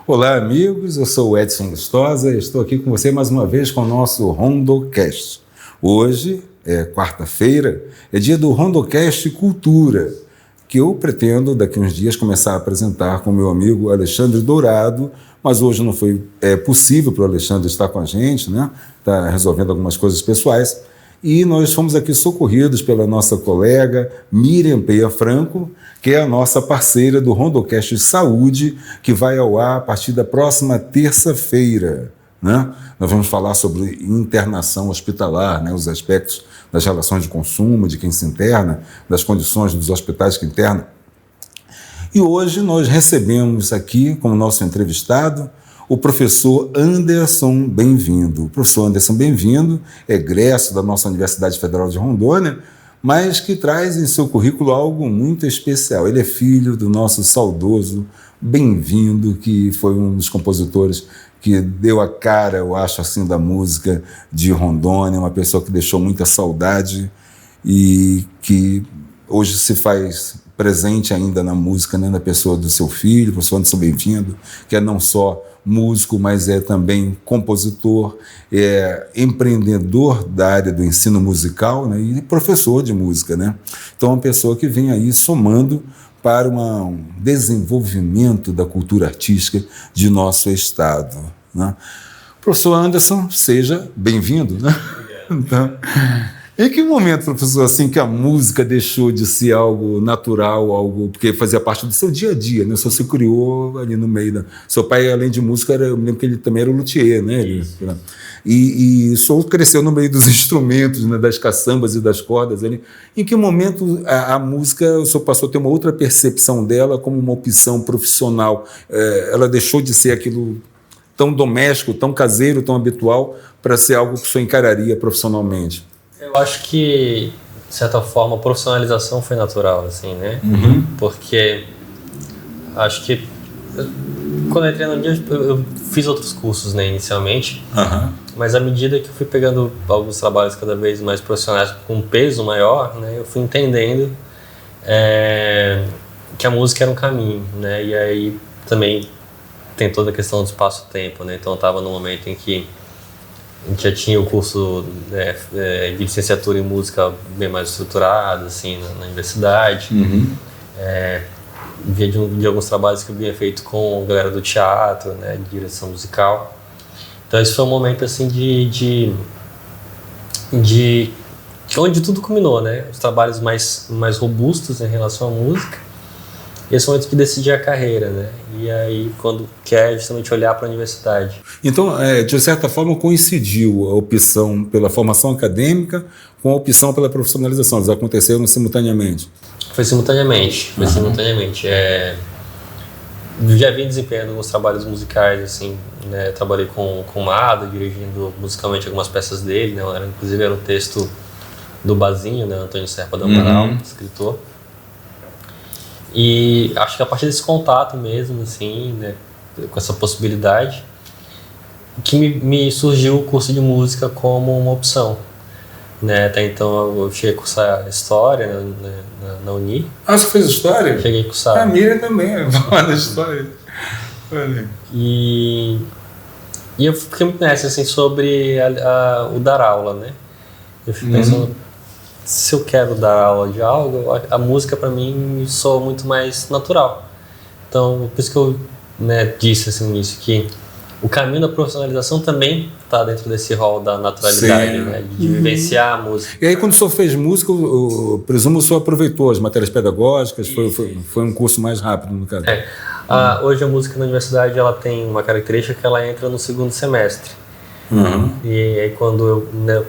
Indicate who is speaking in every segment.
Speaker 1: Olá, amigos, eu sou o Edson Lustosa e estou aqui com você mais uma vez com o nosso Rondocast. Hoje é quarta-feira, é dia do Rondocast Cultura, que eu pretendo daqui uns dias começar a apresentar com meu amigo Alexandre Dourado, mas hoje não foi possível para o Alexandre estar com a gente, né? Está resolvendo algumas coisas pessoais. E nós fomos aqui socorridos pela nossa colega Miriam Peia Franco, que é a nossa parceira do Rondocast Saúde, que vai ao ar a partir da próxima terça-feira, né? Nós vamos falar sobre internação hospitalar, né? Os aspectos das relações de consumo, de quem se interna, das condições dos hospitais que internam. E hoje nós recebemos aqui como nosso entrevistado o professor Anderson Bem-vindo. O professor Anderson Bem-vindo é egresso da nossa Universidade Federal de Rondônia, mas que traz em seu currículo algo muito especial. Ele é filho do nosso saudoso Bem-vindo, que foi um dos compositores que deu a cara, eu acho, assim, da música de Rondônia, uma pessoa que deixou muita saudade e que hoje se faz presente ainda na música, né, na pessoa do seu filho, professor Anderson Bem-vindo, que é não só músico, mas é também compositor, é empreendedor da área do ensino musical, né, e professor de música, né? Então, uma pessoa que vem aí somando para um desenvolvimento da cultura artística de nosso estado, né? Professor Anderson, seja bem-vindo, né? Então, em que momento, professor, assim, que a música deixou de ser algo natural, algo porque fazia parte do seu dia a dia, né? O senhor se criou ali no meio da... Seu pai, além de músico, eu me lembro que ele também era luthier, né? E o senhor cresceu no meio dos instrumentos, né? Das caçambas e das cordas ali. Em que momento a música, o senhor passou a ter uma outra percepção dela como uma opção profissional? Ela deixou de ser aquilo tão doméstico, tão caseiro, tão habitual, para ser algo que o senhor encararia profissionalmente?
Speaker 2: Eu acho que, de certa forma, a profissionalização foi natural, assim, né?
Speaker 1: Uhum.
Speaker 2: Porque acho que quando eu entrei no dia, eu fiz outros cursos, né, inicialmente, mas à medida que eu fui pegando alguns trabalhos cada vez mais profissionais com um peso maior, né, eu fui entendendo que a música era um caminho, né? E aí também tem toda a questão do espaço-tempo, né? Então eu estava num momento em que já tinha o curso de licenciatura em música bem mais estruturado, assim, na universidade. Via de alguns trabalhos que eu havia feito com a galera do teatro, né, de direção musical. Então esse foi um momento, assim, de onde tudo culminou, né? Os trabalhos mais robustos em relação à música. E esse momento que decidi a carreira, né? E aí, quando quer justamente olhar para a universidade.
Speaker 1: Então, de certa forma, coincidiu a opção pela formação acadêmica com a opção pela profissionalização. Eles aconteceram simultaneamente?
Speaker 2: Foi simultaneamente. Já vim desempenhando alguns trabalhos musicais, assim, né? Trabalhei com o Mado, dirigindo musicalmente algumas peças dele, né? Inclusive era um texto do Bazinho, né? Antônio Serpa do Amaral, escritor. E acho que a partir desse contato mesmo, assim, né, com essa possibilidade, que me surgiu o curso de música como uma opção, né? Até então eu cheguei a cursar História, né, na Uni.
Speaker 1: Ah, você fez História?
Speaker 2: Cheguei a cursar.
Speaker 1: A Miriam também, da História.
Speaker 2: E eu fiquei muito nessa, assim, sobre o dar aula, né? Eu fiquei pensando, se eu quero dar aula de algo, a música para mim me soa muito mais natural. Então, por isso que eu, né, disse assim no início que o caminho da profissionalização também está dentro desse rol da naturalidade, né, de vivenciar a música.
Speaker 1: E aí, quando o senhor fez música, eu presumo que o senhor aproveitou as matérias pedagógicas, foi um curso mais rápido, no caso.
Speaker 2: Hoje a música na universidade ela tem uma característica que ela entra no segundo semestre. E aí quando eu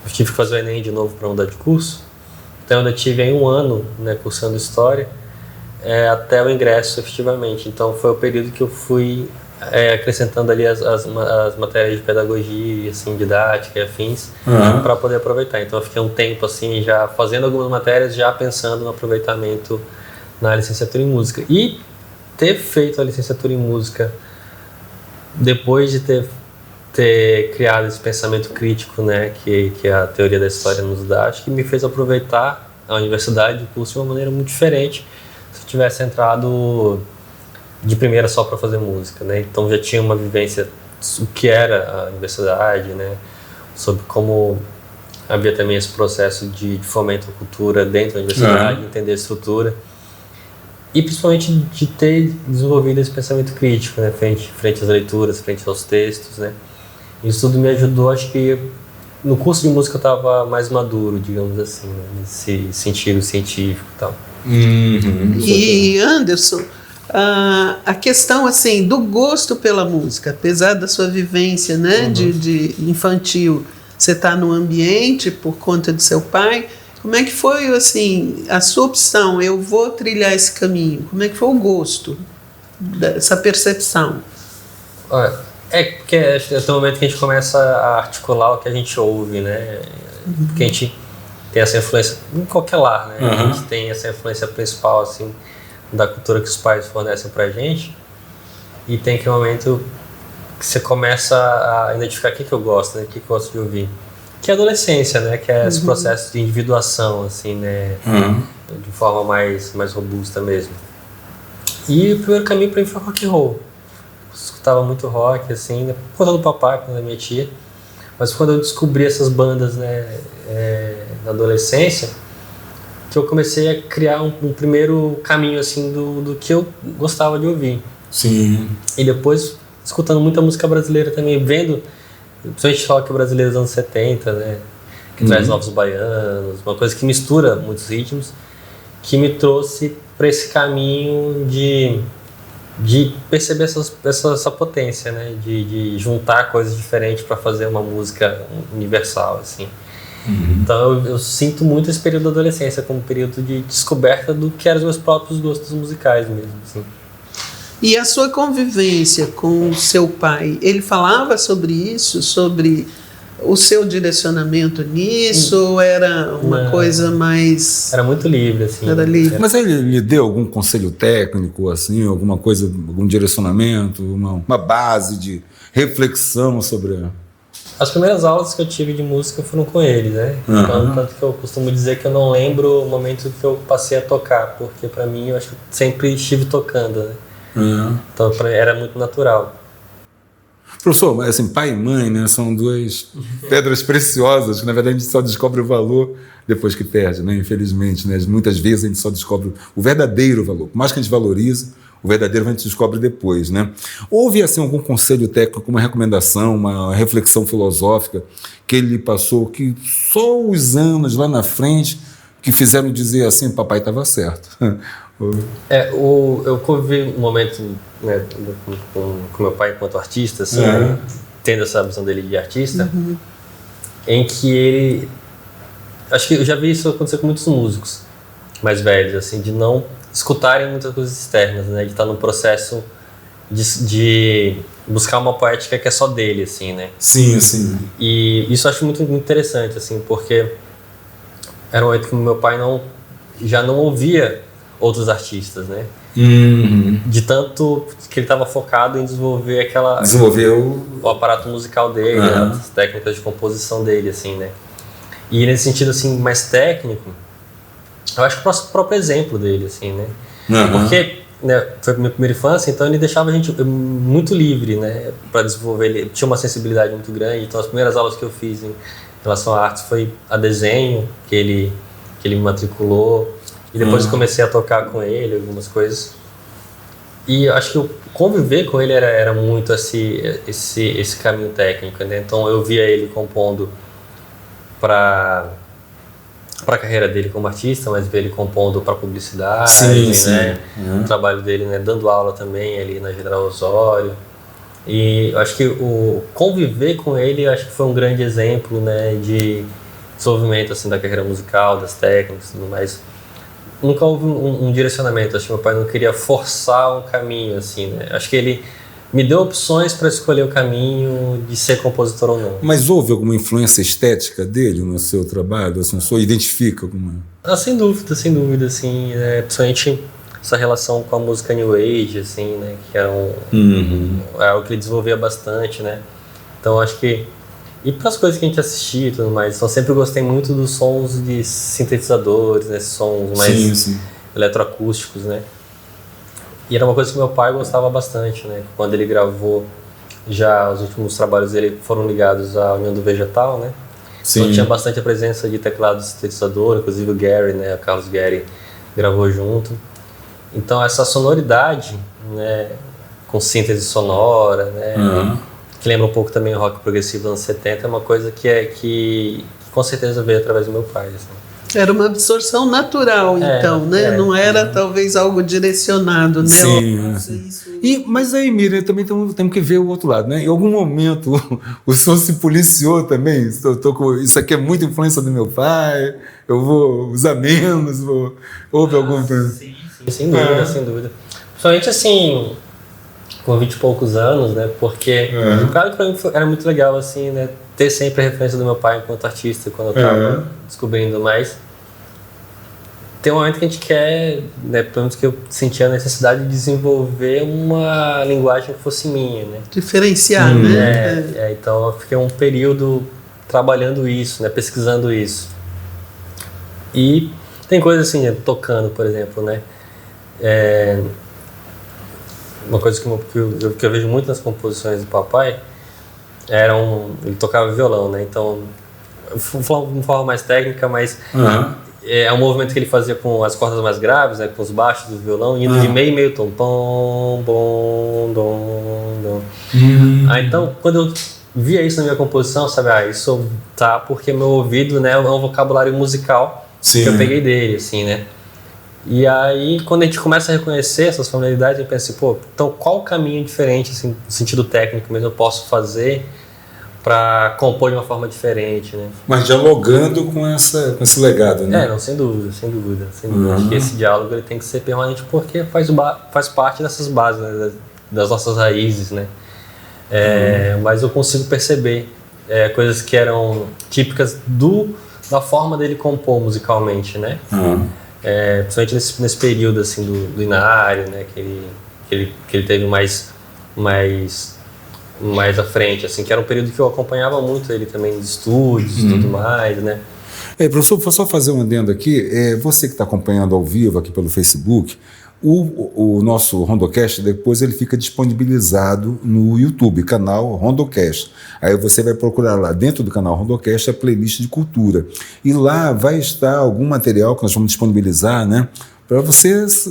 Speaker 2: tive que fazer o Enem de novo para mudar de curso, então eu ainda tive aí um ano, né, cursando História, até o ingresso efetivamente. Então foi o período que eu fui acrescentando ali as matérias de pedagogia, assim, didática e afins, para poder aproveitar. Então eu fiquei um tempo assim, já fazendo algumas matérias, já pensando no aproveitamento na licenciatura em música. E ter feito a licenciatura em música depois de ter criado esse pensamento crítico, né, que a teoria da história nos dá, acho que me fez aproveitar a universidade, o curso, de uma maneira muito diferente se eu tivesse entrado de primeira só para fazer música, né? Então já tinha uma vivência o que era a universidade, né? Sobre como havia também esse processo de fomento à cultura dentro da universidade, entender a estrutura e principalmente de ter desenvolvido esse pensamento crítico, né? Frente às leituras, frente aos textos, né? Isso tudo me ajudou, acho que no curso de música eu estava mais maduro, digamos assim, né? Nesse sentido científico e tal.
Speaker 3: E Anderson, a questão assim do gosto pela música, apesar da sua vivência, né, de infantil, você está no ambiente por conta de seu pai. Como é que foi assim a sua opção? Eu vou trilhar esse caminho. Como é que foi o gosto dessa percepção?
Speaker 2: Porque é o momento que a gente começa a articular o que a gente ouve, né? Porque a gente tem essa influência em qualquer lar, né? A gente tem essa influência principal assim da cultura que os pais fornecem pra gente, e tem aquele momento que você começa a identificar o que eu gosto, né? O que eu gosto de ouvir, que é a adolescência, né? Que é esse processo de individuação, assim, né? De forma mais robusta mesmo. E o primeiro caminho para mim foi rock and roll. Eu escutava muito rock, assim, por conta do papai, por conta da minha tia, mas quando eu descobri essas bandas, né? Na adolescência, que eu comecei a criar um primeiro caminho assim do que eu gostava de ouvir.
Speaker 1: Sim.
Speaker 2: E depois escutando muita música brasileira também, vendo principalmente rock brasileiro dos anos 70, né, que traz novos baianos, uma coisa que mistura muitos ritmos, que me trouxe para esse caminho de perceber essa potência, né, de juntar coisas diferentes para fazer uma música universal, assim. Então eu sinto muito esse período da adolescência como um período de descoberta do que eram os meus próprios gostos musicais mesmo, assim.
Speaker 3: E a sua convivência com o seu pai, ele falava sobre isso, sobre o seu direcionamento nisso, ou era uma coisa mais...
Speaker 2: Era muito livre, assim.
Speaker 3: Era livre.
Speaker 1: Mas ele lhe deu algum conselho técnico, assim, alguma coisa, algum direcionamento, uma base de reflexão sobre...
Speaker 2: As primeiras aulas que eu tive de música foram com ele, né? Então, tanto que eu costumo dizer que eu não lembro o momento que eu passei a tocar, porque para mim eu acho que sempre estive tocando, né? Então era muito natural.
Speaker 1: Professor, mas assim, pai e mãe, né, são duas pedras preciosas que na verdade a gente só descobre o valor depois que perde, né? Infelizmente, né? Muitas vezes a gente só descobre o verdadeiro valor. Por mais que a gente valorize, o verdadeiro a gente descobre depois, né? Houve assim algum conselho técnico, uma recomendação, uma reflexão filosófica que ele passou, que só os anos lá na frente que fizeram dizer assim, papai estava certo?
Speaker 2: Eu convivi um momento, né, com meu pai enquanto artista, assim, né, tendo essa visão dele de artista, em que ele... Acho que eu já vi isso acontecer com muitos músicos mais velhos, assim, de não escutarem muitas coisas externas, né, de estar num processo de buscar uma poética que é só dele, assim, né.
Speaker 1: Sim, sim.
Speaker 2: E isso eu acho muito interessante, assim, porque era um momento que meu pai já não ouvia outros artistas, né? De tanto que ele estava focado em desenvolver o aparato musical dele, as técnicas de composição dele, assim, né? E nesse sentido, assim, mais técnico, eu acho que o próprio exemplo dele, assim, né? Porque, né, foi a minha primeira infância, então ele deixava a gente muito livre, né? Para desenvolver, ele tinha uma sensibilidade muito grande, então as primeiras aulas que eu fiz em relação à arte foi a desenho, que ele me matriculou. E depois comecei a tocar com ele algumas coisas. E acho que o conviver com ele era muito esse caminho técnico, né? Então eu via ele compondo para a carreira dele como artista, mas via ele compondo para publicidade, né? O trabalho dele, né, dando aula também ali na General Osório. E acho que o conviver com ele, acho que foi um grande exemplo, né, de desenvolvimento assim da carreira musical, das técnicas e tudo mais. Nunca houve um direcionamento, acho que meu pai não queria forçar um caminho, assim, né? Acho que ele me deu opções para escolher o caminho de ser compositor ou não.
Speaker 1: Mas houve alguma influência estética dele no seu trabalho? Assim, o senhor identifica alguma?
Speaker 2: Sem dúvida, assim, principalmente essa relação com a música New Age, assim, né? Que era algo que ele desenvolvia bastante, né? Então acho que... E para as coisas que a gente assistia e tudo mais, então sempre gostei muito dos sons de sintetizadores, né, sons mais eletroacústicos, né? E era uma coisa que meu pai gostava bastante, né? Quando ele gravou, já os últimos trabalhos dele foram ligados à União do Vegetal, né?
Speaker 1: Sim.
Speaker 2: Então tinha bastante a presença de teclado sintetizador, inclusive o Gary, né? O Carlos Gary gravou junto. Então essa sonoridade, né? Com síntese sonora, né? Que lembra um pouco também o rock progressivo dos anos 70, é uma coisa que com certeza veio através do meu pai. Assim.
Speaker 3: Era uma absorção natural, então, né? Não era talvez algo direcionado, né?
Speaker 1: Sim. Mas aí, Miriam, também temos que ver o outro lado, né? Em algum momento o senhor se policiou também? Isso aqui é muita influência do meu pai, eu vou usar menos, houve algum...
Speaker 2: Sim, sem dúvida, sem dúvida. Principalmente assim, com 20 e poucos anos, né? Porque, claro que pra mim era muito legal, assim, né? Ter sempre a referência do meu pai enquanto artista, quando eu estava descobrindo mais. Tem um momento que a gente quer, né, pelo menos que eu sentia a necessidade de desenvolver uma linguagem que fosse minha, né?
Speaker 3: Diferenciar, né?
Speaker 2: Então eu fiquei um período trabalhando isso, né, pesquisando isso. E tem coisas assim, tocando, por exemplo, né? Uma coisa que eu vejo muito nas composições do papai ele tocava violão, né? Então, vou falar de uma forma mais técnica, mas é um movimento que ele fazia com as cordas mais graves, né? Com os baixos do violão, indo de meio e meio tom. Pom, bom, dom, dom. Então, quando eu via isso na minha composição, sabe? Isso tá porque meu ouvido, né? É um vocabulário musical que eu peguei dele, assim, né? E aí, quando a gente começa a reconhecer essas familiaridades, a gente pensa assim, então qual caminho diferente, assim, no sentido técnico mesmo, eu posso fazer para compor de uma forma diferente, né?
Speaker 1: Mas dialogando com esse legado, né?
Speaker 2: Não, sem dúvida. Acho que esse diálogo ele tem que ser permanente porque faz parte dessas bases, né, das nossas raízes, né? Mas eu consigo perceber coisas que eram típicas da forma dele compor musicalmente, né? Principalmente nesse período assim do Inário, né, que ele teve mais à frente, assim, que era um período que eu acompanhava muito ele também nos estúdios e tudo mais, né.
Speaker 1: Professor, vou só fazer um adendo aqui, você que está acompanhando ao vivo aqui pelo Facebook, o nosso Rondocast, depois ele fica disponibilizado no YouTube, canal Rondocast. Aí você vai procurar lá dentro do canal Rondocast a playlist de cultura. E lá vai estar algum material que nós vamos disponibilizar, né? Para vocês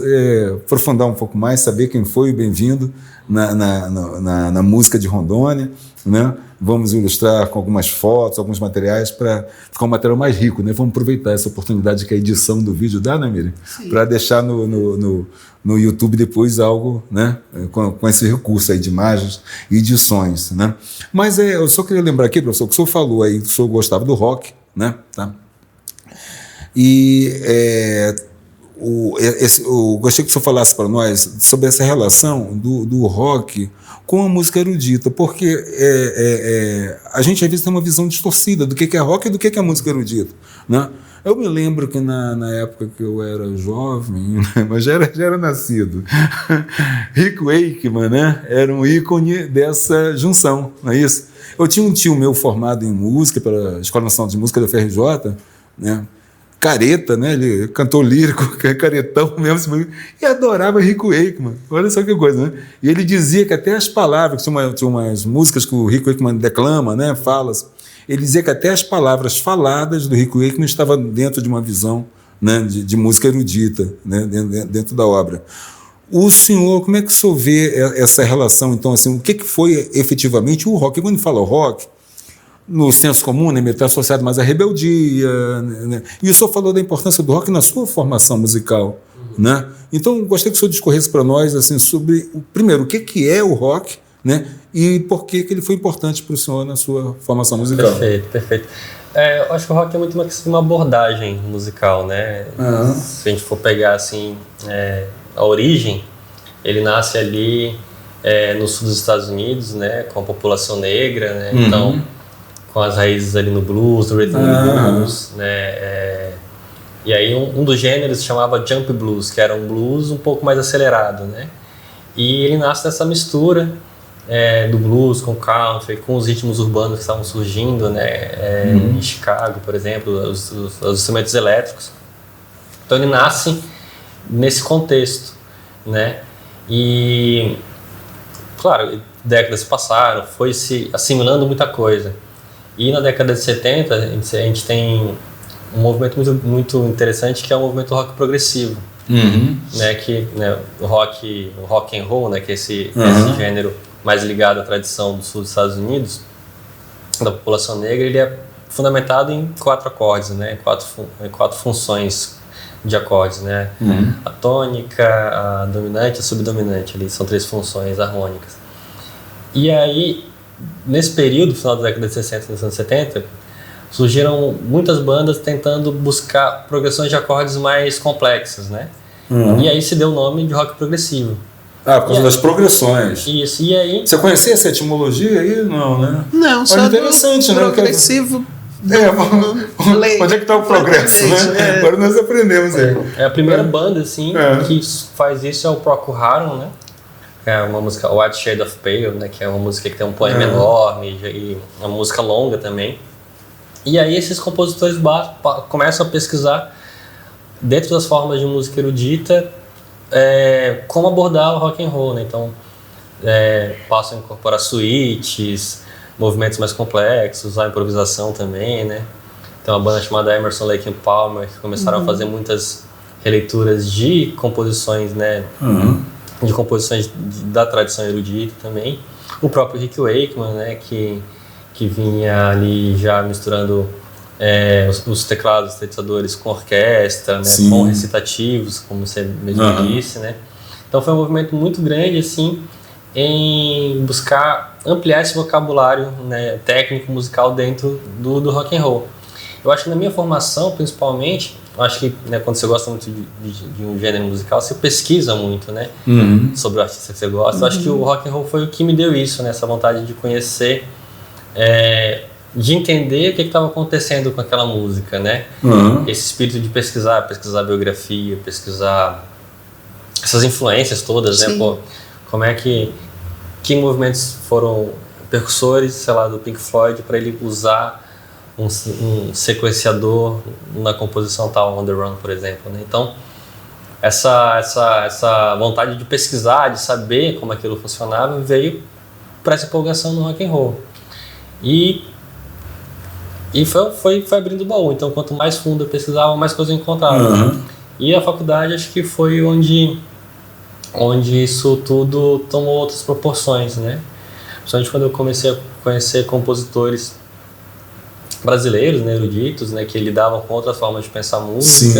Speaker 1: aprofundar um pouco mais, saber quem foi o bem-vindo na música de Rondônia, né? Vamos ilustrar com algumas fotos, alguns materiais para ficar um material mais rico, né? Vamos aproveitar essa oportunidade que a edição do vídeo dá, né, Miriam? Para deixar no YouTube depois algo, né? Com esse recurso aí de imagens e edições, né? Mas eu só queria lembrar aqui, professor, que o senhor falou aí que o senhor gostava do rock, né? Tá? E eu gostei que o senhor falasse para nós sobre essa relação do rock com a música erudita, porque a gente às vezes tem uma visão distorcida do que é rock e do que é música erudita, né? Eu me lembro que na época que eu era jovem, né, mas já era nascido, Rick Wakeman, né, era um ícone dessa junção, não é isso? Eu tinha um tio meu formado em música pela Escola Nacional de Música da FRJ, né, careta, né? Ele cantor lírico, caretão mesmo, e adorava Rick Wakeman. Olha só que coisa, né? E ele dizia que até as palavras, tinha umas músicas que o Rick Wakeman declama, né? Falas. Ele dizia que até as palavras faladas do Rick Wakeman estavam dentro de uma visão, né? de música erudita, né? dentro da obra. O senhor, como é que o senhor vê essa relação, então, assim, o que foi efetivamente o rock? Quando fala rock, no senso comum, né, está associado mais à rebeldia, né? E o senhor falou da importância do rock na sua formação musical, né? Então, gostaria que o senhor discorresse para nós assim, sobre, primeiro, o que é o rock, né? E por que ele foi importante para o senhor na sua formação musical.
Speaker 2: Perfeito. Eu acho que o rock é muito uma abordagem musical, né? Se a gente for pegar assim, a origem, ele nasce ali no sul dos Estados Unidos, né? Com a população negra, né? Então, com as raízes ali no blues, no rhythm blues, né? E aí um dos gêneros se chamava jump blues, que era um blues um pouco mais acelerado, né? E ele nasce dessa mistura do blues com country, com os ritmos urbanos que estavam surgindo, né? Em Chicago, por exemplo, os instrumentos elétricos. Então ele nasce nesse contexto, né? E, claro, décadas passaram, foi se assimilando muita coisa. E na década de 70, a gente tem um movimento muito interessante, que é o movimento rock progressivo. Né, que, né, o rock and roll, né, que é esse gênero mais ligado à tradição do sul dos Estados Unidos, da população negra, ele é fundamentado em 4 acordes, né, quatro funções de acordes, né, a tônica, a dominante e a subdominante, ali são 3 funções harmônicas. E aí, nesse período, final da década de 60 e dos anos 70, surgiram muitas bandas tentando buscar progressões de acordes mais complexas, né? E aí se deu o nome de rock progressivo.
Speaker 1: Por causa das progressões.
Speaker 2: Isso, e aí...
Speaker 1: Você conhecia essa etimologia aí? Não, né?
Speaker 3: Não, só
Speaker 1: interessante,
Speaker 3: do progressivo...
Speaker 1: Onde é que está o progresso, né? Agora nós aprendemos aí.
Speaker 2: É a primeira banda, assim, que faz isso é o Procol Harum, né? É uma música, White Shade of Pale, né? Que é uma música que tem um poema enorme e uma música longa também. E aí esses compositores começam a pesquisar, dentro das formas de música erudita, como abordar o rock and roll, né? Então, passam a incorporar suítes, movimentos mais complexos, a improvisação também, né? Tem uma banda chamada Emerson, Lake and Palmer, que começaram a fazer muitas releituras de composições, né? De composições da tradição erudita também. O próprio Rick Wakeman, né? Que vinha ali já misturando os teclados, os sintetizadores com orquestra, né, com recitativos, como você mesmo disse, né? Então foi um movimento muito grande, assim, em buscar ampliar esse vocabulário, né, técnico musical dentro do rock and roll. Eu acho que na minha formação, principalmente, eu acho que, né, quando você gosta muito de um gênero musical, você pesquisa muito, né, sobre o artista que você gosta. Eu acho que o rock and roll foi o que me deu isso, né, essa vontade de conhecer, de entender o que estava acontecendo com aquela música, né? Esse espírito de pesquisar a biografia, pesquisar essas influências todas, né? Pô, como é que movimentos foram percussores, sei lá, do Pink Floyd, para ele usar um sequenciador na composição tal, On The Run, por exemplo, né? Então, essa vontade de pesquisar, de saber como aquilo funcionava, veio para essa empolgação no rock and roll. E foi abrindo o baú. Então, quanto mais fundo eu pesquisava, mais coisa eu encontrava. E a faculdade, acho que foi onde isso tudo tomou outras proporções, né? Principalmente quando eu comecei a conhecer compositores brasileiros, né, eruditos, né, que lidavam com outras formas de pensar música.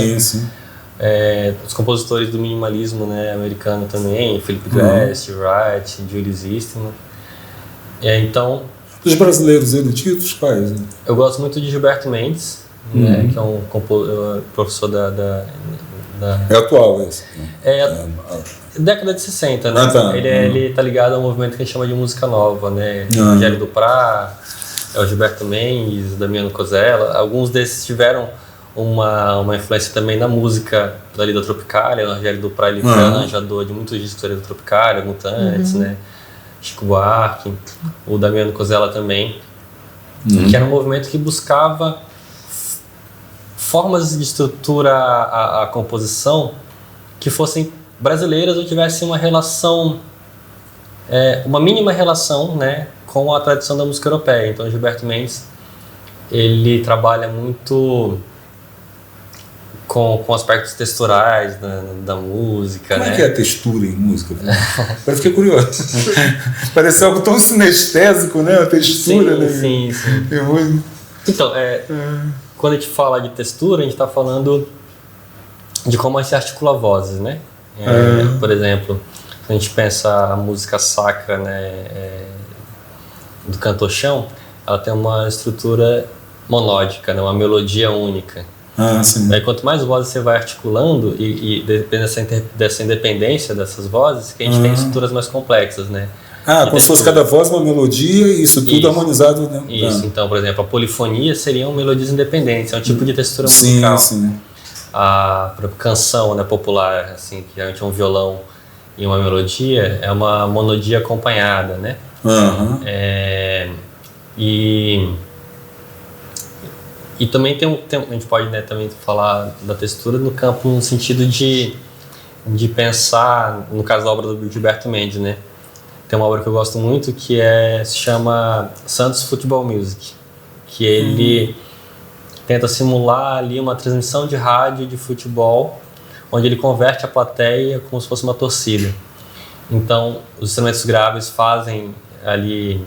Speaker 2: Os compositores do minimalismo, né, americano também, Philip Glass, Wright, Julius Eastman. Então,
Speaker 1: dos brasileiros eruditos, quais?
Speaker 2: Eu gosto muito de Gilberto Mendes, né, que é um professor da...
Speaker 1: É atual esse?
Speaker 2: Década de 60, né? Ele tá ligado ao movimento que a gente chama de música nova, né? Rogério Duprat, o Gilberto Mendes, Damiano Cozella. Alguns desses tiveram uma influência também na música da Lida Tropicália. O Rogério Duprat, ele foi arranjador de muitos discos da Lida Tropicália, Mutantes, né? Chico Buarque, o Damiano Cozella também, que era um movimento que buscava formas de estrutura a composição que fossem brasileiras ou tivessem uma relação, uma mínima relação, né, com a tradição da música europeia. Então, Gilberto Mendes, ele trabalha muito com aspectos texturais da música.
Speaker 1: Como
Speaker 2: é
Speaker 1: que é a textura em música? Eu fiquei curioso. Parece algo tão sinestésico, né? A textura, né?
Speaker 2: Sim. Então, quando a gente fala de textura, a gente está falando de como a gente articula vozes, né? Por exemplo, a gente pensa a música sacra, né, do cantochão, ela tem uma estrutura monódica, né, uma melodia única. Aí, quanto mais vozes você vai articulando e depende dessa independência dessas vozes, que a gente tem estruturas mais complexas, né?
Speaker 1: Como se fosse cada voz uma melodia e isso tudo harmonizado, né?
Speaker 2: Isso, então, por exemplo, a polifonia seriam melodias independentes, é um tipo de textura musical. A própria canção, né, popular, assim, que geralmente é um violão e uma melodia, é uma monodia acompanhada, né? E também a gente pode, né, também falar da textura no campo no sentido de de pensar, no caso da obra do Gilberto Mendes, né? Tem uma obra que eu gosto muito que se chama Santos Football Music, que ele tenta simular ali uma transmissão de rádio de futebol, onde ele converte a plateia como se fosse uma torcida. Então, os instrumentos graves fazem ali,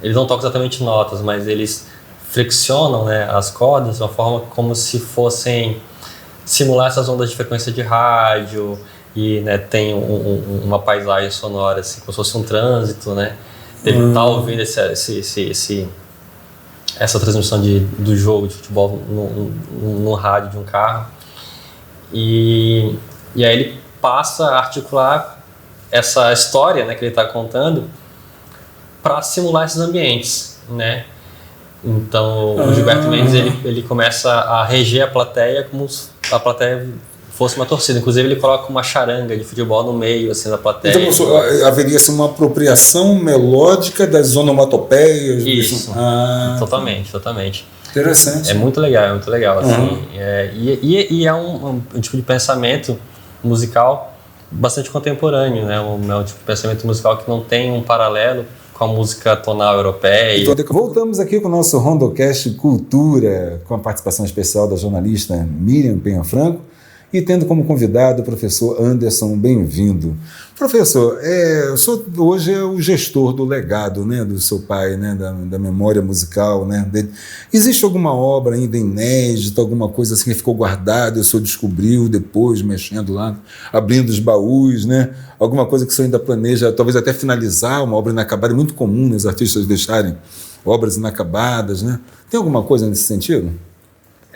Speaker 2: eles não tocam exatamente notas, mas eles flexionam, né, as cordas de uma forma como se fossem simular essas ondas de frequência de rádio, e, né, tem uma paisagem sonora, assim, como se fosse um trânsito, né? Ele tá ouvindo essa transmissão do jogo de futebol no rádio de um carro. E aí ele passa a articular essa história, né, que ele está contando para simular esses ambientes, né? Então, o Gilberto Mendes ele começa a reger a plateia como se a plateia fosse uma torcida. Inclusive, ele coloca uma charanga de futebol no meio, assim, da plateia.
Speaker 1: Então, haveria assim, uma apropriação melódica das onomatopeias?
Speaker 2: Isso, totalmente.
Speaker 1: Interessante.
Speaker 2: É muito legal, assim. E é um tipo de pensamento musical bastante contemporâneo, né? É um tipo de pensamento musical que não tem um paralelo com a música tonal europeia.
Speaker 1: Voltamos aqui com o nosso Rondocast Cultura, com a participação especial da jornalista Miriam Penha Franco, e tendo como convidado o professor Anderson. Bem-vindo. Professor, o senhor hoje é o gestor do legado, né, do seu pai, né, da memória musical, né, dele. Existe alguma obra ainda inédita, alguma coisa assim que ficou guardada e o senhor descobriu depois, mexendo lá, abrindo os baús, né? Alguma coisa que o senhor ainda planeja, talvez até finalizar uma obra inacabada? É muito comum, né, os artistas deixarem obras inacabadas, né? Tem alguma coisa nesse sentido?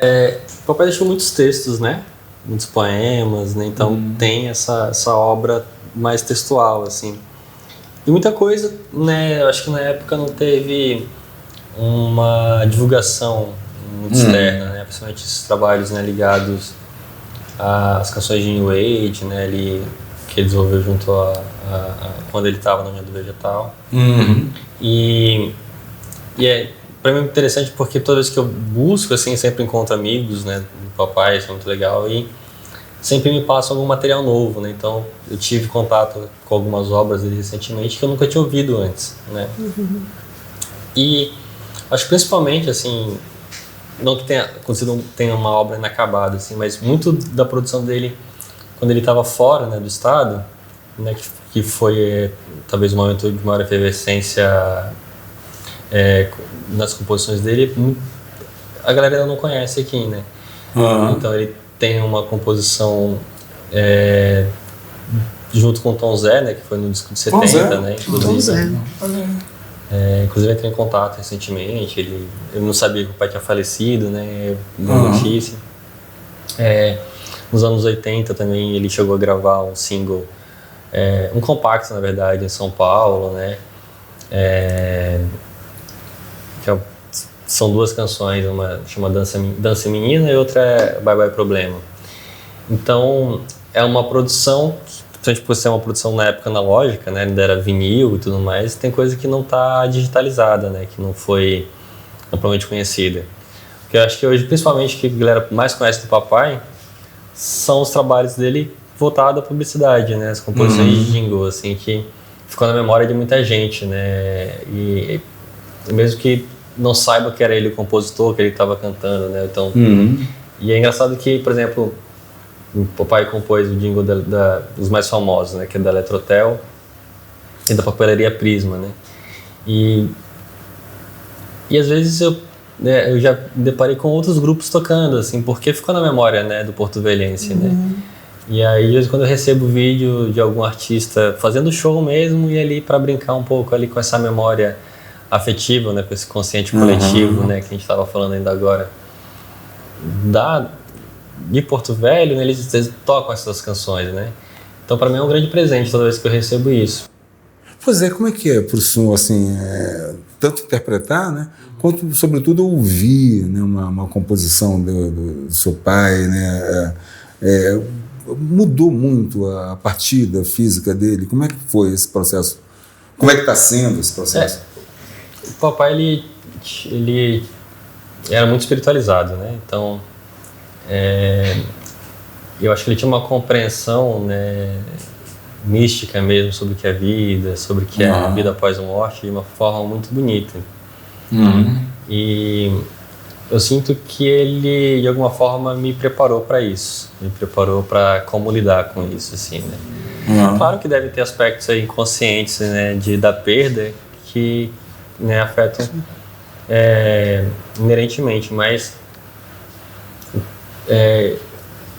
Speaker 2: O papai deixou muitos textos, né? Muitos poemas, né? Então tem essa obra mais textual, assim. E muita coisa, né? Eu acho que na época não teve uma divulgação muito externa, né? Principalmente esses trabalhos, né, ligados às canções de New Age, né? Que ele desenvolveu junto quando ele estava na União do Vegetal. E para mim é interessante porque toda vez que eu busco, assim, sempre encontro amigos, né, do papai, isso é muito legal, e sempre me passam algum material novo, né? Então eu tive contato com algumas obras dele recentemente que eu nunca tinha ouvido antes, né? E acho que principalmente, assim, não que tenha uma obra inacabada, assim, mas muito da produção dele quando ele estava fora, né, do estado, né, que foi talvez um momento de maior efervescência nas composições dele, a galera ainda não conhece aqui, né? Então ele tem uma composição junto com o Tom Zé, né, que foi no disco de 70, né? Inclusive entrei em contato recentemente, ele não sabia que o pai tinha falecido, né? Uma notícia. Nos anos 80 também ele chegou a gravar um single, um compacto, na verdade, em São Paulo, né? São duas canções, uma chama Dança Menina e outra é Bye Bye Problema. Então é uma produção, principalmente por ser uma produção na época analógica, né, ainda era vinil e tudo mais, tem coisa que não está digitalizada, né, que não foi amplamente conhecida. Porque eu acho que hoje, principalmente, o que a galera mais conhece do papai são os trabalhos dele voltados à publicidade, né, as composições de jingle, assim, que ficou na memória de muita gente, né, e mesmo que não saiba que era ele o compositor, que ele estava cantando, né? Então, e é engraçado que, por exemplo, o papai compôs o jingle dos mais famosos, né? Que é da Eletrotel e da papelaria Prisma, né? E às vezes eu já me deparei com outros grupos tocando, assim, porque ficou na memória, né, do porto-velhense, né? E aí, quando eu recebo vídeo de algum artista fazendo show mesmo, e ali para brincar um pouco ali com essa memória afetivo, né, com esse consciente coletivo, né, que a gente estava falando ainda agora, de Porto Velho, né, eles tocam essas canções, né? Então, para mim é um grande presente toda vez que eu recebo isso.
Speaker 1: Pois é, como é que é para o senhor, assim, tanto interpretar, né, quanto, sobretudo, ouvir, né, uma composição do seu pai, né? Mudou muito a partida física dele? Como é que foi esse processo? Como é que está sendo esse processo?
Speaker 2: O papai, ele era muito espiritualizado, né? Então, eu acho que ele tinha uma compreensão, né, mística mesmo sobre o que é vida, sobre o que é a vida após a morte, de uma forma muito bonita. E eu sinto que ele, de alguma forma, me preparou para isso, me preparou para como lidar com isso, assim, né? Claro que deve ter aspectos aí inconscientes, né, da perda que, né, afetam inerentemente, mas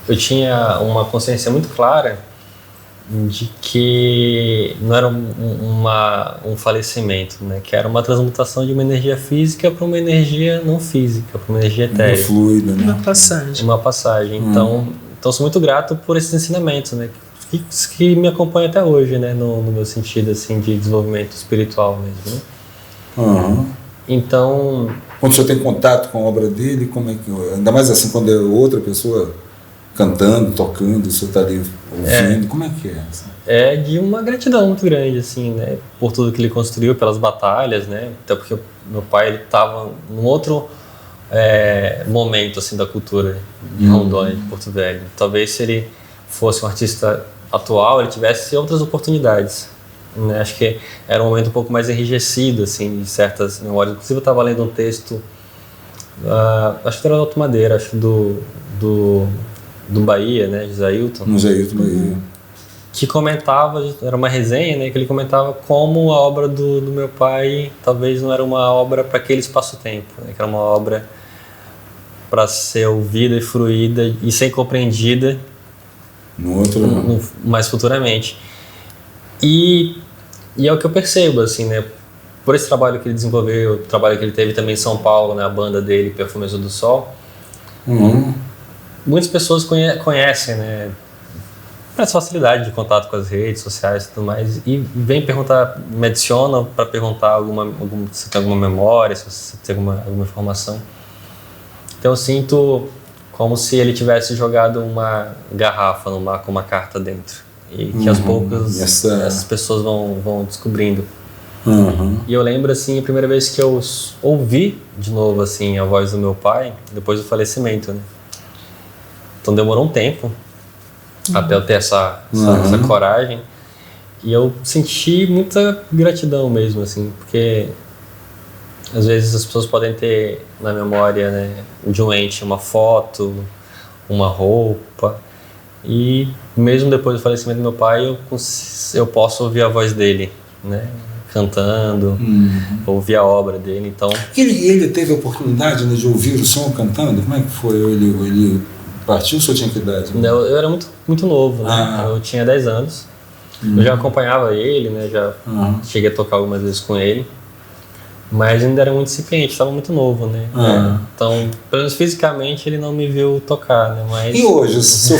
Speaker 2: eu tinha uma consciência muito clara de que não era um falecimento, né? Que era uma transmutação de uma energia física para uma energia não física, para uma energia etérea.
Speaker 1: Uma fluida, né?
Speaker 3: Uma passagem.
Speaker 2: Uma passagem. Então sou muito grato por esses ensinamentos, né? Que me acompanham até hoje, né? No meu sentido, assim, de desenvolvimento espiritual mesmo, né? Então...
Speaker 1: Quando você tem contato com a obra dele, como é que... Ainda mais assim, quando é outra pessoa cantando, tocando, você está ali ouvindo, como é que é? Assim?
Speaker 2: É de uma gratidão muito grande, assim, né? Por tudo que ele construiu, pelas batalhas, né? Até porque meu pai, ele estava num outro momento, assim, da cultura de Rondônia, de Porto Velho. Talvez se ele fosse um artista atual, ele tivesse outras oportunidades, né? Acho que era um momento um pouco mais enrijecido, assim, de certas memórias. Inclusive, eu estava lendo um texto, acho que era do Alto Madeira, acho que do Bahia, né, José Ailton.
Speaker 1: José Ailton Bahia.
Speaker 2: Que comentava, era uma resenha, né, que ele comentava como a obra do meu pai talvez não era uma obra para aquele espaço-tempo, né, que era uma obra para ser ouvida e fruída e ser compreendida mais futuramente. E é o que eu percebo, assim, né, por esse trabalho que ele desenvolveu, o trabalho que ele teve também em São Paulo, né, a banda dele, Perfume Azul do Sol. Muitas pessoas conhecem, né, por essa facilidade de contato com as redes sociais e tudo mais, e vem perguntar, me adiciona para perguntar se tem alguma memória, se você tem alguma informação. Então eu sinto como se ele tivesse jogado uma garrafa no mar com uma carta dentro, e que aos poucos essas pessoas vão descobrindo. E eu lembro, assim, a primeira vez que eu ouvi de novo, assim, a voz do meu pai, depois do falecimento, né? Então demorou um tempo até eu ter essa coragem, e eu senti muita gratidão mesmo, assim, porque às vezes as pessoas podem ter na memória, né, de um ente uma foto, uma roupa, e mesmo depois do falecimento do meu pai eu posso ouvir a voz dele, né, cantando, ouvir a obra dele. Então
Speaker 1: ele teve a oportunidade, né, de ouvir o som cantando? Como é que foi? Ele partiu ou só tinha que idade?
Speaker 2: Né? Eu era muito, muito novo, né? Eu tinha 10 anos. Eu já acompanhava ele, né? Já cheguei a tocar algumas vezes com ele, mas ainda era muito incipiente, estava muito novo, né? Então, pelo menos fisicamente, ele não me viu tocar, né? Mas...
Speaker 1: E hoje, se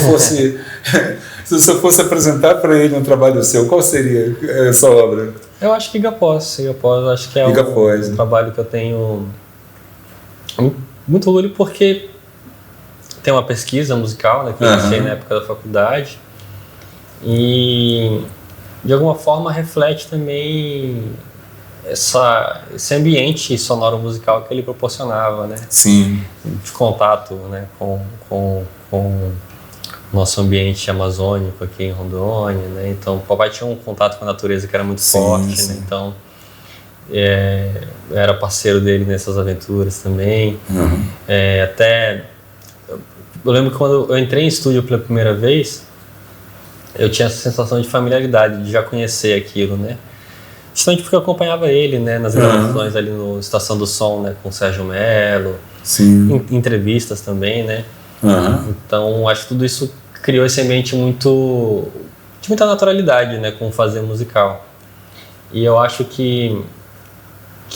Speaker 1: eu fosse apresentar para ele um trabalho seu, qual seria essa obra?
Speaker 2: Eu acho que Igapós, acho que é um trabalho que eu tenho muito orgulho, porque tem uma pesquisa musical, né, que eu iniciei na época da faculdade, e de alguma forma reflete também esse ambiente sonoro musical que ele proporcionava, né?
Speaker 1: Sim.
Speaker 2: De contato, né, com o nosso ambiente amazônico aqui em Rondônia, né? Então o papai tinha um contato com a natureza que era muito forte, né? Então era parceiro dele nessas aventuras também. Até eu lembro que quando eu entrei em estúdio pela primeira vez, eu tinha essa sensação de familiaridade, de já conhecer aquilo, né? Justamente porque eu acompanhava ele, né, nas gravações ali no Estação do Som, né, com o Sérgio Mello, entrevistas também, né? Então acho que tudo isso criou esse ambiente de muita naturalidade, né, com o fazer musical. E eu acho que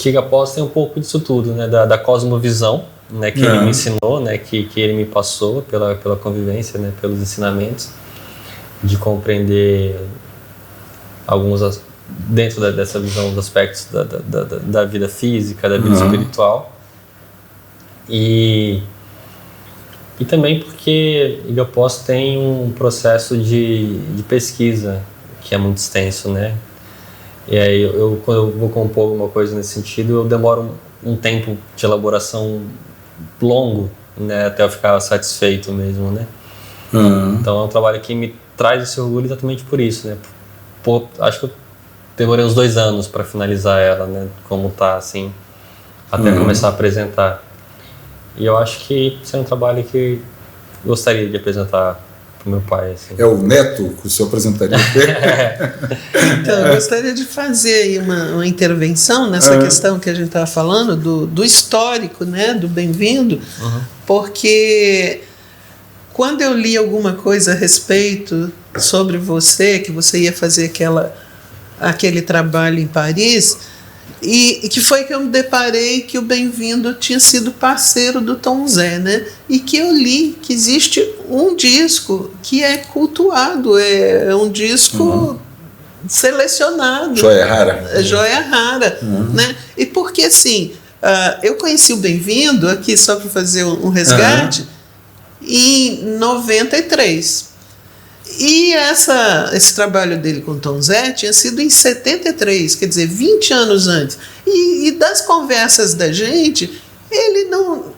Speaker 2: Igapós tem um pouco disso tudo, né, da cosmovisão, né, que ele me ensinou, né, que ele me passou pela convivência, né, pelos ensinamentos, de compreender alguns dentro dessa visão dos aspectos da vida física, da vida espiritual, e também porque Igapós tem um processo de pesquisa que é muito extenso, né? E aí quando eu vou compor alguma coisa nesse sentido, eu demoro um tempo de elaboração longo, né, até eu ficar satisfeito mesmo, né? Então é um trabalho que me traz esse orgulho exatamente por isso, né? Acho que eu demorei uns 2 anos para finalizar ela, né? Como tá, assim, até começar a apresentar. E eu acho que esse é um trabalho que gostaria de apresentar pro meu pai, assim.
Speaker 1: É o neto que o senhor apresentaria?
Speaker 3: Então, eu gostaria de fazer aí uma intervenção nessa questão que a gente estava falando, do histórico, né, do Bem-vindo, porque quando eu li alguma coisa a respeito sobre você, que você ia fazer aquele trabalho em Paris, e que foi que eu me deparei que o Bem-vindo tinha sido parceiro do Tom Zé, né? E que eu li que existe um disco que é cultuado, é um disco selecionado.
Speaker 1: Joia rara.
Speaker 3: É joia rara, né? E porque, assim, eu conheci o Bem-vindo, aqui só para fazer um resgate, em 93. E esse trabalho dele com Tom Zé tinha sido em 73, quer dizer, 20 anos antes. E das conversas da gente, ele não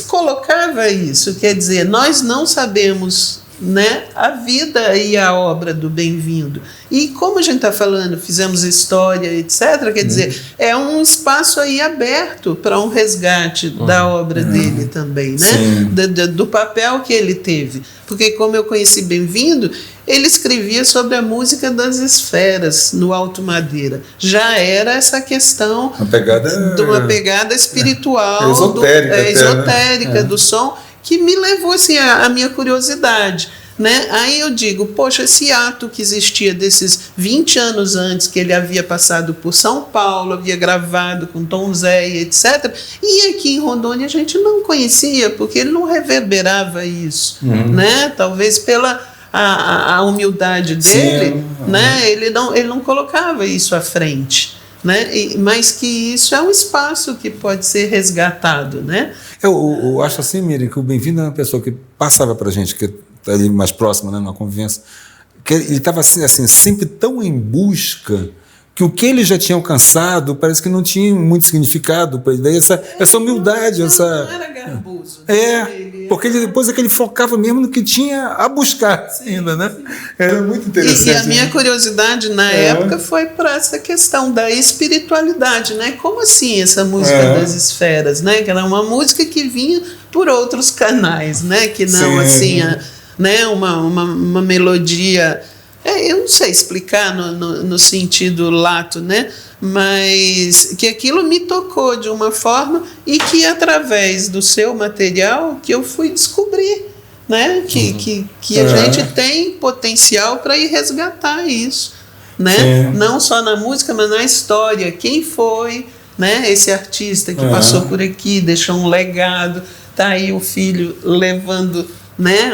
Speaker 3: colocava isso, quer dizer, nós não sabemos, né, a vida e a obra do Bem-vindo. E como a gente está falando, fizemos história, etc., quer dizer, é um espaço aí aberto para um resgate da obra dele também, né? Do papel que ele teve. Porque como eu conheci Bem-vindo, ele escrevia sobre a música das esferas no Alto Madeira. Já era essa questão de uma pegada espiritual, esotérica do som, que me levou assim, a minha curiosidade. Né? Aí eu digo, poxa, esse ato que existia desses 20 anos antes, que ele havia passado por São Paulo, havia gravado com Tom Zé, etc. E aqui em Rondônia a gente não conhecia, porque ele não reverberava isso. Né? Talvez pela a humildade dele, né? Ele não colocava isso à frente. Né? Mas que isso é um espaço que pode ser resgatado. Né?
Speaker 1: Eu acho assim, Miriam, que o Bem-vindo é uma pessoa que passava para a gente, que está ali mais próxima, né, numa convivência, que ele estava assim, sempre tão em busca que o que ele já tinha alcançado parece que não tinha muito significado para ele. Daí essa humildade,
Speaker 3: não era garboso.
Speaker 1: Porque depois é que ele focava mesmo no que tinha a buscar ainda, né? Era muito interessante.
Speaker 3: E a minha curiosidade na época foi para essa questão da espiritualidade, né? Como assim essa música das esferas, né? Que era uma música que vinha por outros canais, né? Que não assim, né? Uma melodia. Eu não sei explicar no sentido lato, né? Mas que aquilo me tocou de uma forma e que através do seu material que eu fui descobrir, né? Que a gente tem potencial para ir resgatar isso, né? Não só na música, mas na história. Quem foi, né? Esse artista que passou por aqui, deixou um legado, tá aí o filho levando, né?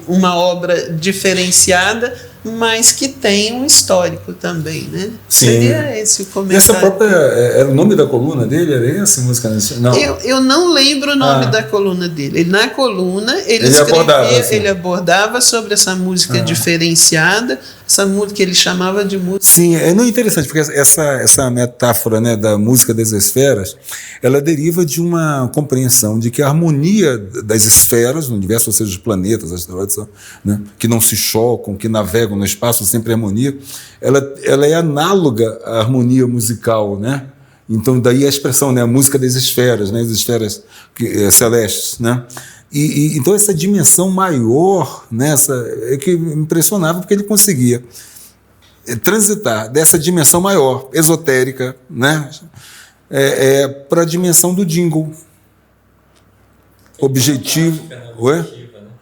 Speaker 3: Uma obra diferenciada, mas que tem um histórico também, né?
Speaker 1: Sim.
Speaker 3: Seria esse o comentário.
Speaker 1: Essa própria, era o nome da coluna dele? Era essa música? Não.
Speaker 3: Eu não lembro o nome da coluna dele. Na coluna ele abordava sobre essa música diferenciada, essa música que ele chamava de música.
Speaker 1: Sim, é interessante, porque essa metáfora, né, da música das esferas, ela deriva de uma compreensão de que a harmonia das esferas, no universo, ou seja, os planetas, as asteroides, né, que não se chocam, que navegam no espaço, sempre em harmonia, ela é análoga à harmonia musical, né? Então, daí a expressão, né, a música das esferas, né, as esferas celestes, né? Então essa dimensão maior, né, é que me impressionava, porque ele conseguia transitar dessa dimensão maior, esotérica, né, para a dimensão do jingle. Objetivo.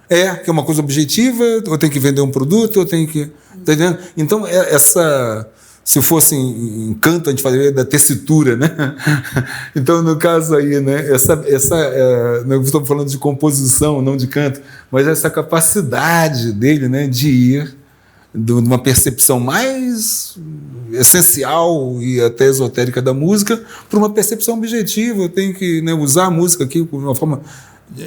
Speaker 1: Que é uma coisa objetiva, eu tenho que vender um produto, eu tenho que... Tá entendendo? Então, se fosse em canto, a gente falaria da tessitura, né? Então, no caso aí, né, não estou falando de composição, não de canto, mas essa capacidade dele, né, de ir de uma percepção mais essencial e até esotérica da música para uma percepção objetiva. Eu tenho que, né, usar a música aqui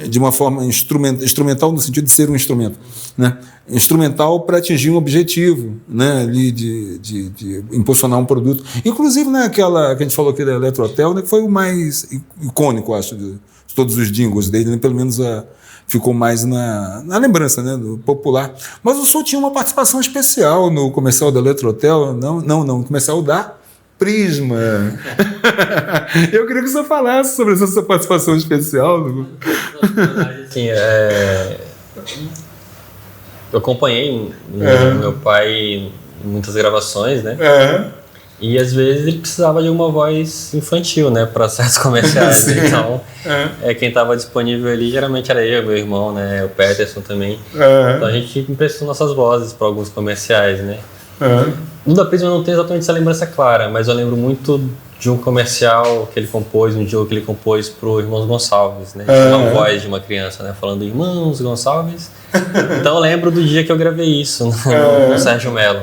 Speaker 1: de uma forma instrumental, no sentido de ser um instrumento, né? Instrumental para atingir um objetivo, né? Ali de impulsionar um produto. Inclusive, né, aquela que a gente falou aqui da Eletro Hotel, né, que foi o mais icônico, acho, de todos os jingles dele, né? Pelo menos ficou mais na lembrança, né, do popular. Mas o senhor tinha uma participação especial no comercial da Eletrotel, não, no comercial da Prisma. Eu queria que o senhor falasse sobre essa sua participação especial.
Speaker 2: Assim, eu acompanhei meu pai em muitas gravações, né? E às vezes ele precisava de alguma voz infantil, né, para certos comerciais. Então, quem estava disponível ali geralmente era eu, meu irmão, né, o Peterson também. Então a gente emprestou nossas vozes para alguns comerciais, né. No da Prisma eu não tenho exatamente essa lembrança clara, mas eu lembro muito de um comercial que ele compôs, um jogo que ele compôs pro Irmãos Gonçalves, né, uma voz de uma criança, né, falando Irmãos Gonçalves. Então eu lembro do dia que eu gravei isso no Sérgio Mello.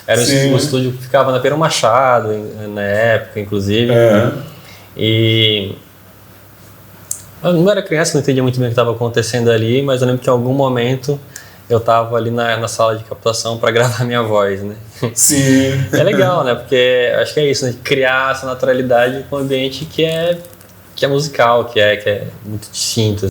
Speaker 2: Era um estúdio que ficava na Pedro Machado, na época, inclusive. E eu não era criança, não entendia muito bem o que estava acontecendo ali, mas eu lembro que em algum momento eu estava ali na sala de captação para gravar minha voz, né?
Speaker 1: Sim.
Speaker 2: É legal, né? Porque acho que é isso, né? Criar essa naturalidade com um ambiente que é musical, que é muito distinto.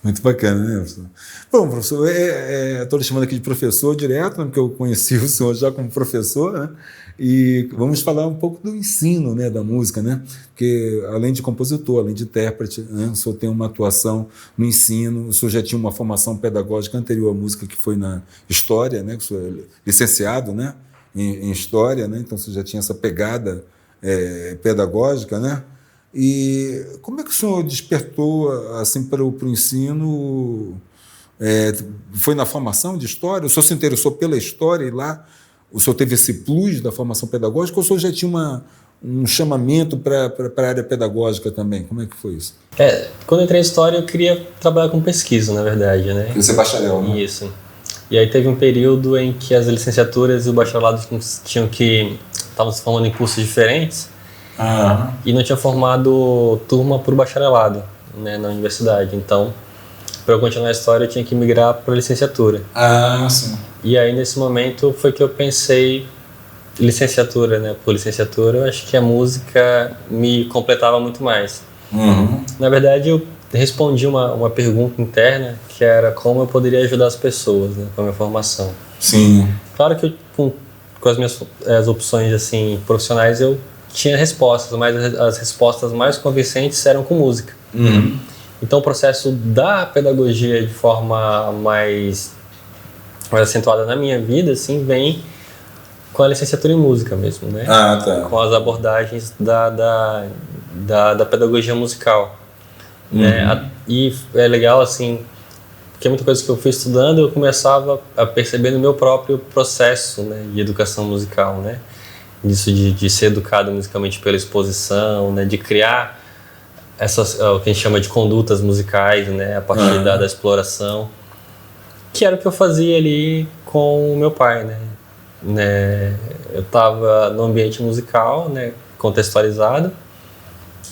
Speaker 1: Muito bacana, né, professor? Bom, professor, estou lhe chamando aqui de professor direto, né, porque eu conheci o senhor já como professor, né? E vamos falar um pouco do ensino, né, da música, né? Porque além de compositor, além de intérprete, né, o senhor tem uma atuação no ensino, o senhor já tinha uma formação pedagógica anterior à música, que foi na História, né? Que o senhor é licenciado, né, em História, né? Então o senhor já tinha essa pegada pedagógica, né? E como é que o senhor despertou assim para o ensino? Foi na formação de História? O senhor se interessou pela História e lá o senhor teve esse plus da formação pedagógica ou o senhor já tinha um chamamento para a área pedagógica também? Como é que foi isso?
Speaker 2: Quando eu entrei em História eu queria trabalhar com pesquisa, na verdade, né?
Speaker 1: Queria ser bacharel, né?
Speaker 2: Isso. E aí teve um período em que as licenciaturas e o bacharelado estavam se formando em cursos diferentes. E não tinha formado turma para o bacharelado, né, na universidade. Então, para eu continuar a História, eu tinha que migrar para a licenciatura.
Speaker 1: Sim.
Speaker 2: E aí, nesse momento, foi que eu pensei licenciatura, né? Por licenciatura, eu acho que a música me completava muito mais. Na verdade, eu respondi uma pergunta interna, que era como eu poderia ajudar as pessoas, né, com a minha formação.
Speaker 1: Sim.
Speaker 2: Claro que com as minhas opções assim, profissionais, eu tinha respostas, mas as respostas mais convincentes eram com música. Então o processo da pedagogia de forma mais acentuada na minha vida, assim, vem com a licenciatura em música mesmo, né?
Speaker 1: Tá.
Speaker 2: Com as abordagens da pedagogia musical. Né? E é legal, assim, porque muita coisa que eu fui estudando, eu começava a perceber no meu próprio processo, né, de educação musical, né? Disso de ser educado musicalmente pela exposição, né, de criar essas, o que a gente chama de condutas musicais, né, a partir da exploração, que era o que eu fazia ali com o meu pai, né. Eu estava no ambiente musical, né, contextualizado,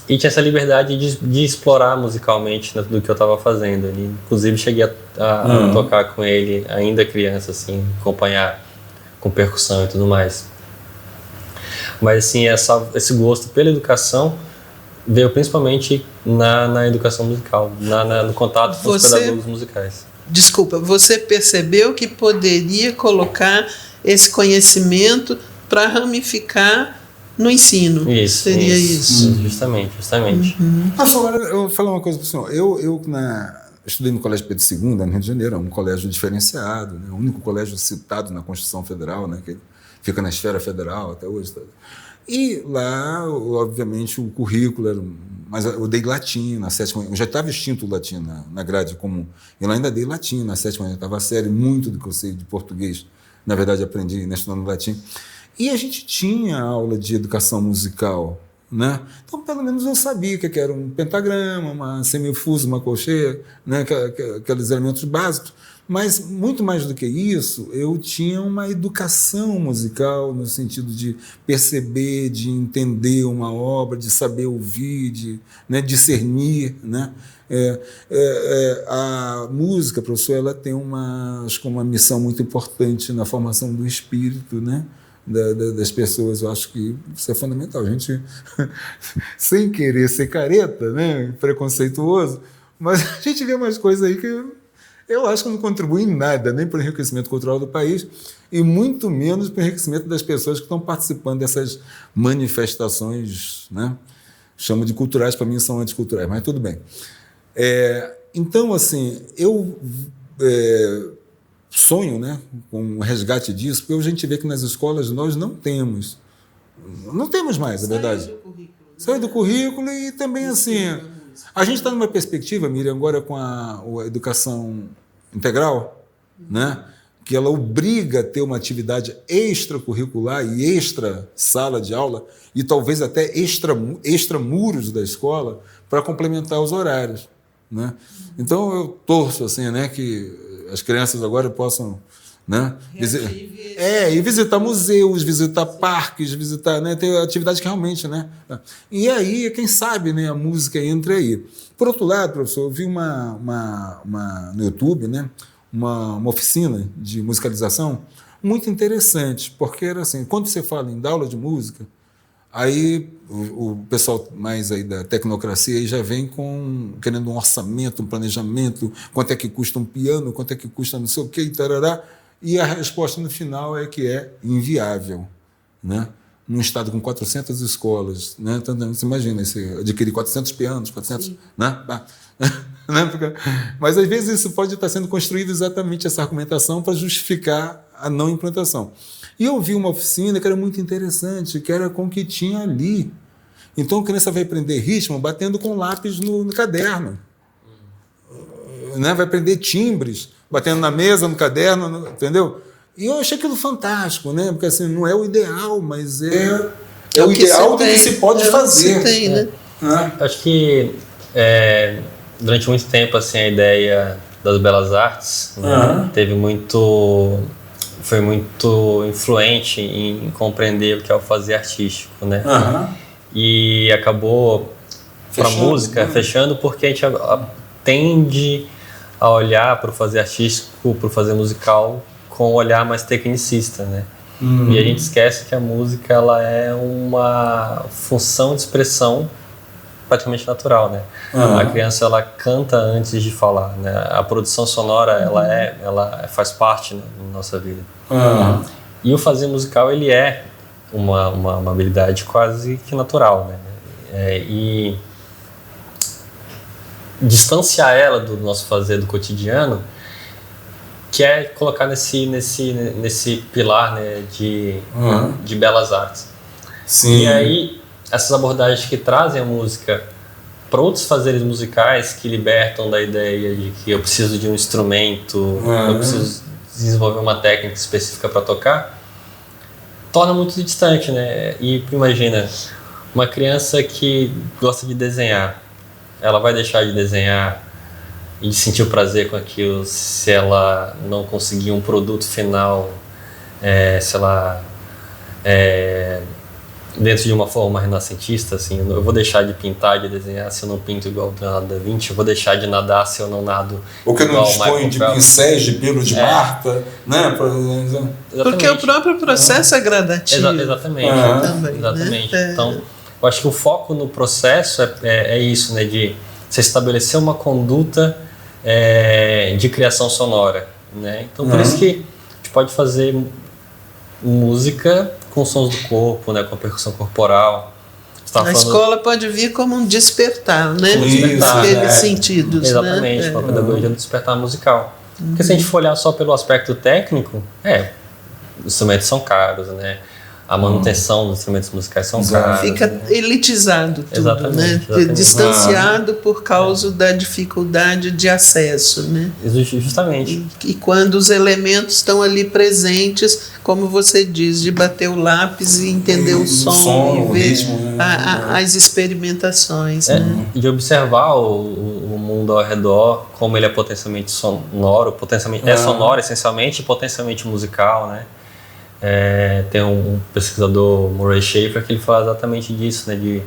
Speaker 2: e tinha essa liberdade de explorar musicalmente, né, tudo que eu estava fazendo ali. Inclusive cheguei a tocar com ele ainda criança, assim, acompanhar com percussão e tudo mais. Mas assim, esse gosto pela educação veio principalmente na educação musical, no contato com os pedagogos musicais.
Speaker 3: Desculpa, você percebeu que poderia colocar esse conhecimento para ramificar no ensino?
Speaker 2: Isso.
Speaker 3: Seria isso.
Speaker 2: Justamente.
Speaker 1: Agora, eu vou falar uma coisa para o senhor. Eu estudei no Colégio Pedro II, no Rio de Janeiro, é um colégio diferenciado, né? O único colégio citado na Constituição Federal, né? Que fica na esfera federal até hoje. E lá, obviamente, o currículo era... Mas eu dei latim na sétima... Eu já estava extinto o latim na grade comum. Eu ainda dei latim na sétima, eu estava sério, muito do que eu sei de português. Na verdade, aprendi estudando latim. E a gente tinha aula de educação musical, né? Então, pelo menos eu sabia o que era um pentagrama, uma semifusa, uma colcheia, né? Aqueles elementos básicos. Mas, muito mais do que isso, eu tinha uma educação musical no sentido de perceber, de entender uma obra, de saber ouvir, de, né, discernir, né? A música, professor, ela tem acho que uma missão muito importante na formação do espírito, né? Das pessoas. Eu acho que isso é fundamental. A gente, sem querer ser careta, né? Preconceituoso, Mas a gente vê umas coisas aí que eu acho que não contribuem em nada, nem para o enriquecimento cultural do país e muito menos para o enriquecimento das pessoas que estão participando dessas manifestações, né? Chamo de culturais, para mim são anticulturais, mas tudo bem. Então, assim, eu sonho, né, com o resgate disso, porque a gente vê que nas escolas nós não temos mais, é verdade. Saiu do currículo e também, assim, a gente está numa perspectiva, Miriam, agora com a educação integral, né, que ela obriga a ter uma atividade extracurricular e extra sala de aula e talvez até extra muros da escola para complementar os horários, né? Então eu torço assim, né, que as crianças agora possam, né, e visitar museus, visitar parques, visitar, né, ter atividade que realmente, né, e aí quem sabe, né, a música entra aí. Por outro lado, professor, eu vi no YouTube, né, uma oficina de musicalização muito interessante, porque era assim, quando você fala em dar aula de música, aí o pessoal mais aí da tecnocracia aí já vem querendo um orçamento, um planejamento, quanto é que custa um piano, quanto é que custa não sei o quê, e a resposta no final é que é inviável, né? Num estado com 400 escolas, né? Então, você imagina, você adquirir 400 pianos, 400, né? Mas às vezes isso pode estar sendo construído exatamente essa argumentação para justificar a não implantação. E eu vi uma oficina que era muito interessante, que era com o que tinha ali. Então a criança vai aprender ritmo batendo com lápis no caderno, né? Vai aprender timbres batendo na mesa, no caderno, entendeu? E eu achei aquilo fantástico, né? Porque assim, não é o ideal, mas é o ideal do que se pode fazer.
Speaker 3: Tem, né?
Speaker 2: Acho que durante muito tempo assim, a ideia das belas artes, né, foi muito influente em compreender o que é o fazer artístico, né? E acabou para a música fechando porque a gente tende a olhar para o fazer artístico, para o fazer musical com um olhar mais tecnicista, né? E a gente esquece que a música ela é uma função de expressão praticamente natural, né? A criança ela canta antes de falar, né? A produção sonora ela faz parte, né, da nossa vida. E o fazer musical ele é uma habilidade quase que natural, né? E distanciar ela do nosso fazer do cotidiano que é colocar nesse pilar, né, de belas artes.
Speaker 1: Sim.
Speaker 2: E aí essas abordagens que trazem a música para outros fazeres musicais que libertam da ideia de que eu preciso de um instrumento, eu preciso desenvolver uma técnica específica para tocar, torna muito distante, né? E imagina, uma criança que gosta de desenhar, ela vai deixar de desenhar e de sentir o prazer com aquilo se ela não conseguir um produto final, sei lá, dentro de uma forma renascentista, assim, eu vou deixar de pintar, de desenhar se eu não pinto igual o Leonardo da Vinci, eu vou deixar de nadar se eu não nado
Speaker 1: ou que eu não disponho de pincéis, de pelo de Marta, né?
Speaker 3: Porque o próprio processo é gradativo.
Speaker 2: Exatamente.
Speaker 3: Também,
Speaker 2: exatamente.
Speaker 3: Né?
Speaker 2: Então, eu acho que o foco no processo é isso, né? De você estabelecer uma conduta de criação sonora, né? Então, por isso que a gente pode fazer música com sons do corpo, né, com a percussão corporal.
Speaker 3: A escola pode vir como um despertar, né?
Speaker 2: Naqueles
Speaker 3: sentidos.
Speaker 2: Exatamente,
Speaker 3: né?
Speaker 2: uma pedagogia do despertar musical. Porque se a gente for olhar só pelo aspecto técnico, os instrumentos são caros, né? A manutenção dos instrumentos musicais são caros.
Speaker 3: Fica elitizado tudo,
Speaker 2: exatamente.
Speaker 3: Distanciado por causa da dificuldade de acesso, né?
Speaker 2: Justamente.
Speaker 3: E quando os elementos estão ali presentes, como você diz, de bater o lápis e entender o som e ver
Speaker 1: ritmo,
Speaker 3: as experimentações. Né?
Speaker 2: De observar o mundo ao redor, como ele é potencialmente sonoro, sonoro essencialmente e potencialmente musical, né? Tem um pesquisador, Murray Schafer, que ele fala exatamente disso, né,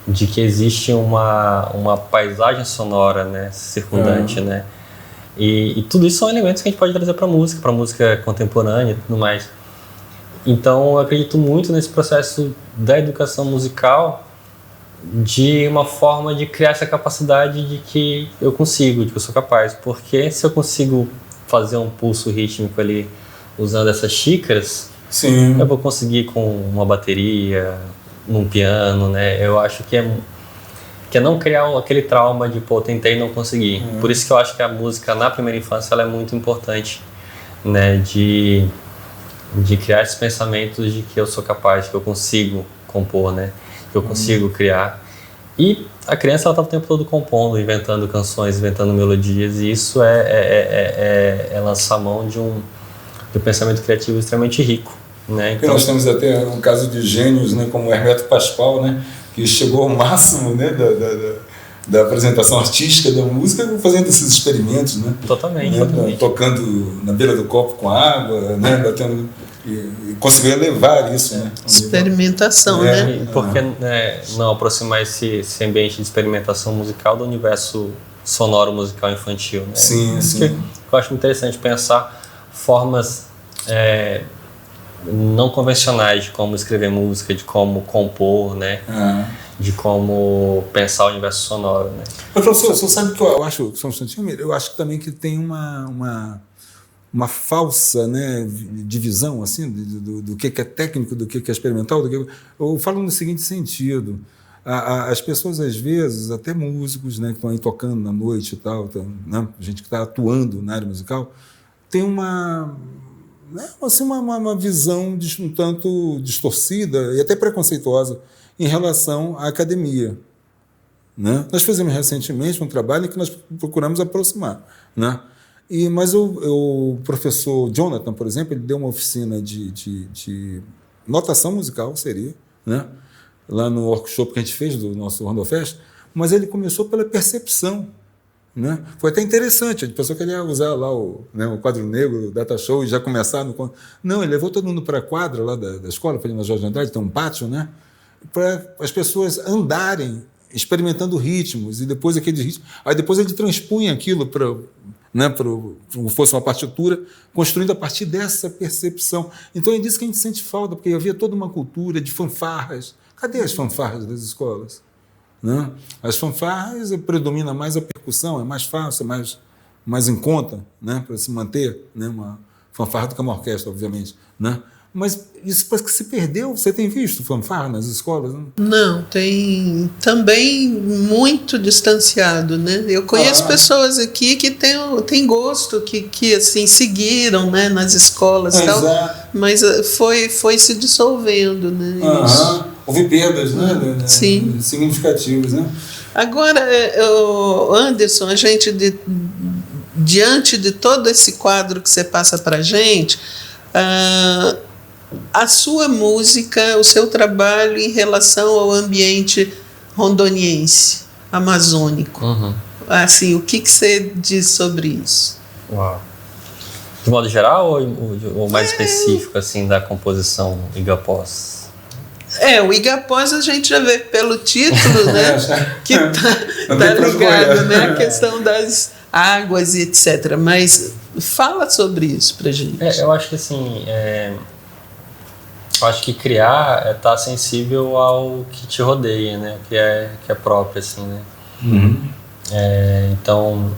Speaker 2: de que existe uma paisagem sonora, né, circundante, né, e tudo isso são elementos que a gente pode trazer para a música contemporânea e tudo mais. Então eu acredito muito nesse processo da educação musical de uma forma de criar essa capacidade de que eu consigo, de que eu sou capaz. Porque se eu consigo fazer um pulso rítmico ali usando essas xícaras,
Speaker 1: Sim.
Speaker 2: eu vou conseguir com uma bateria, num piano, né? Eu acho que é não criar aquele trauma de, pô, tentei e não consegui. Por isso que eu acho que a música na primeira infância ela é muito importante, né? De criar esses pensamentos de que eu sou capaz, que eu consigo compor, né? Que eu consigo criar. E a criança ela tá o tempo todo compondo, inventando canções, inventando melodias, e isso é lançar a mão de um pensamento criativo extremamente rico, né?
Speaker 1: Então, nós temos até um caso de gênios, né, como o Hermeto Pascoal, né, que chegou ao máximo, né, da apresentação artística da música fazendo esses experimentos, né?
Speaker 2: Totalmente,
Speaker 1: né,
Speaker 2: totalmente.
Speaker 1: Tocando na beira do copo com água, né, batendo, e conseguiu elevar isso, né?
Speaker 3: Experimentação, né?
Speaker 2: Porque não aproximar esse ambiente de experimentação musical do universo sonoro musical infantil, né?
Speaker 1: Sim, sim.
Speaker 2: Eu acho interessante pensar formas não convencionais de como escrever música, de como compor, né? De como pensar o universo sonoro, né?
Speaker 1: Mas, professor, você sabe que eu acho, só um instantinho, eu acho também que tem uma falsa, né, divisão assim, do que é técnico, do que é experimental. Eu falo no seguinte sentido: as pessoas, às vezes, até músicos, né, que estão aí tocando na noite e tal, né, gente que está atuando na área musical, tem uma visão um tanto distorcida e até preconceituosa em relação à academia, né? Nós fizemos recentemente um trabalho em que nós procuramos aproximar, né? Mas o professor Jonathan, por exemplo, ele deu uma oficina de notação musical, seria, né? Lá no workshop que a gente fez do nosso Rondofest, mas ele começou pela percepção, né? Foi até interessante, a pessoa queria usar lá o quadro negro, o data show, e já começar no... Não, ele levou todo mundo para a quadra lá da escola, foi na Jorge Andrade, tem um pátio, né? Para as pessoas andarem, experimentando ritmos, e depois aqueles ritmos... Aí depois ele transpunha aquilo para... Né, como fosse uma partitura, construindo a partir dessa percepção. Então é disso que a gente sente falta, porque havia toda uma cultura de fanfarras. Cadê as fanfarras das escolas? Né? As fanfarras predomina mais a percussão, é mais fácil, é mais em conta, né, para se manter, né, uma fanfarra do que uma orquestra, obviamente, né? Mas isso parece que se perdeu. Você tem visto fanfarra nas escolas?
Speaker 3: Não, tem também muito distanciado, né? Eu conheço pessoas aqui que têm gosto, que assim, seguiram, né, nas escolas e tal, mas foi se dissolvendo, né?
Speaker 1: Houve perdas, né?
Speaker 3: Sim.
Speaker 1: Significativas, né?
Speaker 3: Agora, Anderson, a gente, diante de todo esse quadro que você passa para a gente, a sua música, o seu trabalho em relação ao ambiente rondoniense, amazônico. Assim, o que você diz sobre isso?
Speaker 2: Uau. De modo geral ou mais específico assim, da composição Igapós?
Speaker 3: O Igapós a gente já vê pelo título, né, que tá ligado, né, a questão das águas e etc. Mas fala sobre isso pra gente.
Speaker 2: Eu acho que assim... Eu acho que criar é estar sensível ao que te rodeia, né? Que é próprio, assim, né? Então,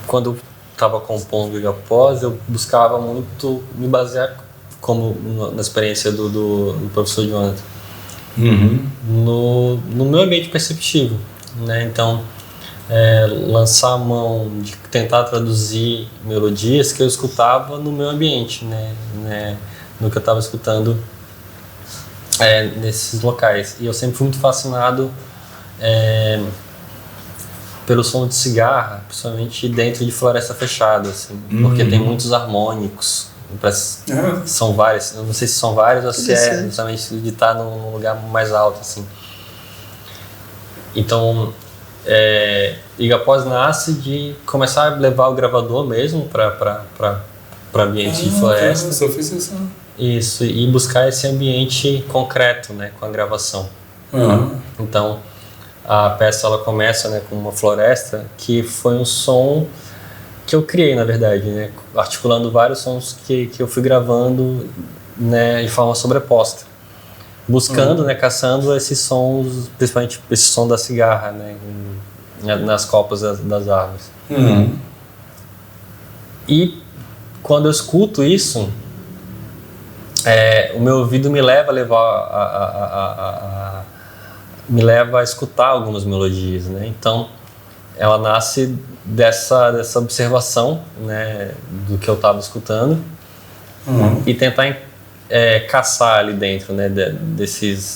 Speaker 2: quando eu estava compondo o Igapós, eu buscava muito me basear, como na experiência do professor Jonathan, no meu ambiente perceptivo, né? Então, lançar a mão de tentar traduzir melodias que eu escutava no meu ambiente, né? No que eu estava escutando nesses locais. E eu sempre fui muito fascinado pelo som de cigarra, principalmente dentro de floresta fechada, assim, porque tem muitos harmônicos. São vários, eu não sei se são vários ou se é justamente de estar num lugar mais alto, assim. Então, Igapós nasce de começar a levar o gravador mesmo para ambiente de floresta.
Speaker 1: Eu fiz isso.
Speaker 2: Isso, e buscar esse ambiente concreto, né, com a gravação. Então, a peça ela começa, né, com uma floresta, que foi um som que eu criei, na verdade, né, articulando vários sons que eu fui gravando, né, de forma sobreposta. buscando, né, caçando esses sons, principalmente esse som da cigarra, né, nas copas das árvores. E quando eu escuto isso, o meu ouvido me leva me leva a escutar algumas melodias, né? Então, ela nasce dessa observação, né, do que eu estava escutando, e tentar caçar ali dentro, né,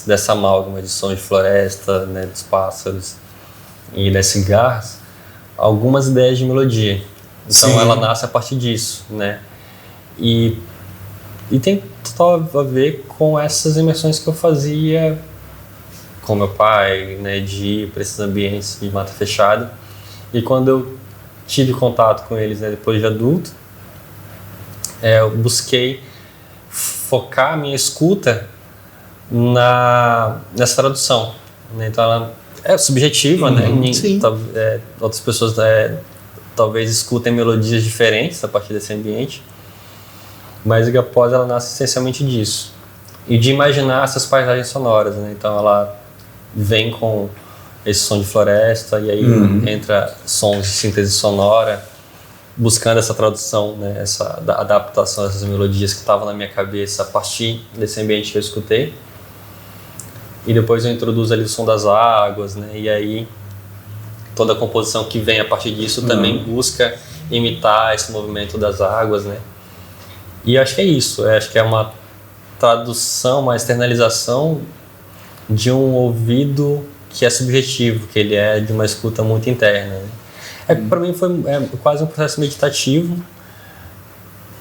Speaker 2: dessa amálgama de som de floresta, né, dos pássaros e das cigarras, algumas ideias de melodia. Então, ela nasce a partir disso, né? E tem total a ver com essas imersões que eu fazia com meu pai, né, de ir para esses ambientes de mata fechada. E quando eu tive contato com eles, né, depois de adulto, eu busquei focar a minha escuta nessa tradução, né? Então ela é subjetiva, né? Outras pessoas talvez escutem melodias diferentes a partir desse ambiente, mas a Igapós, ela nasce essencialmente disso, e de imaginar essas paisagens sonoras, né? Então ela vem com esse som de floresta, e aí entra sons de síntese sonora, buscando essa tradução, né, essa adaptação dessas melodias que estavam na minha cabeça a partir desse ambiente que eu escutei. E depois eu introduzo ali o som das águas, né, e aí toda a composição que vem a partir disso também busca imitar esse movimento das águas, né. E acho que é isso, acho que é uma tradução, uma externalização de um ouvido que é subjetivo, que ele é de uma escuta muito interna, né? Para mim foi quase um processo meditativo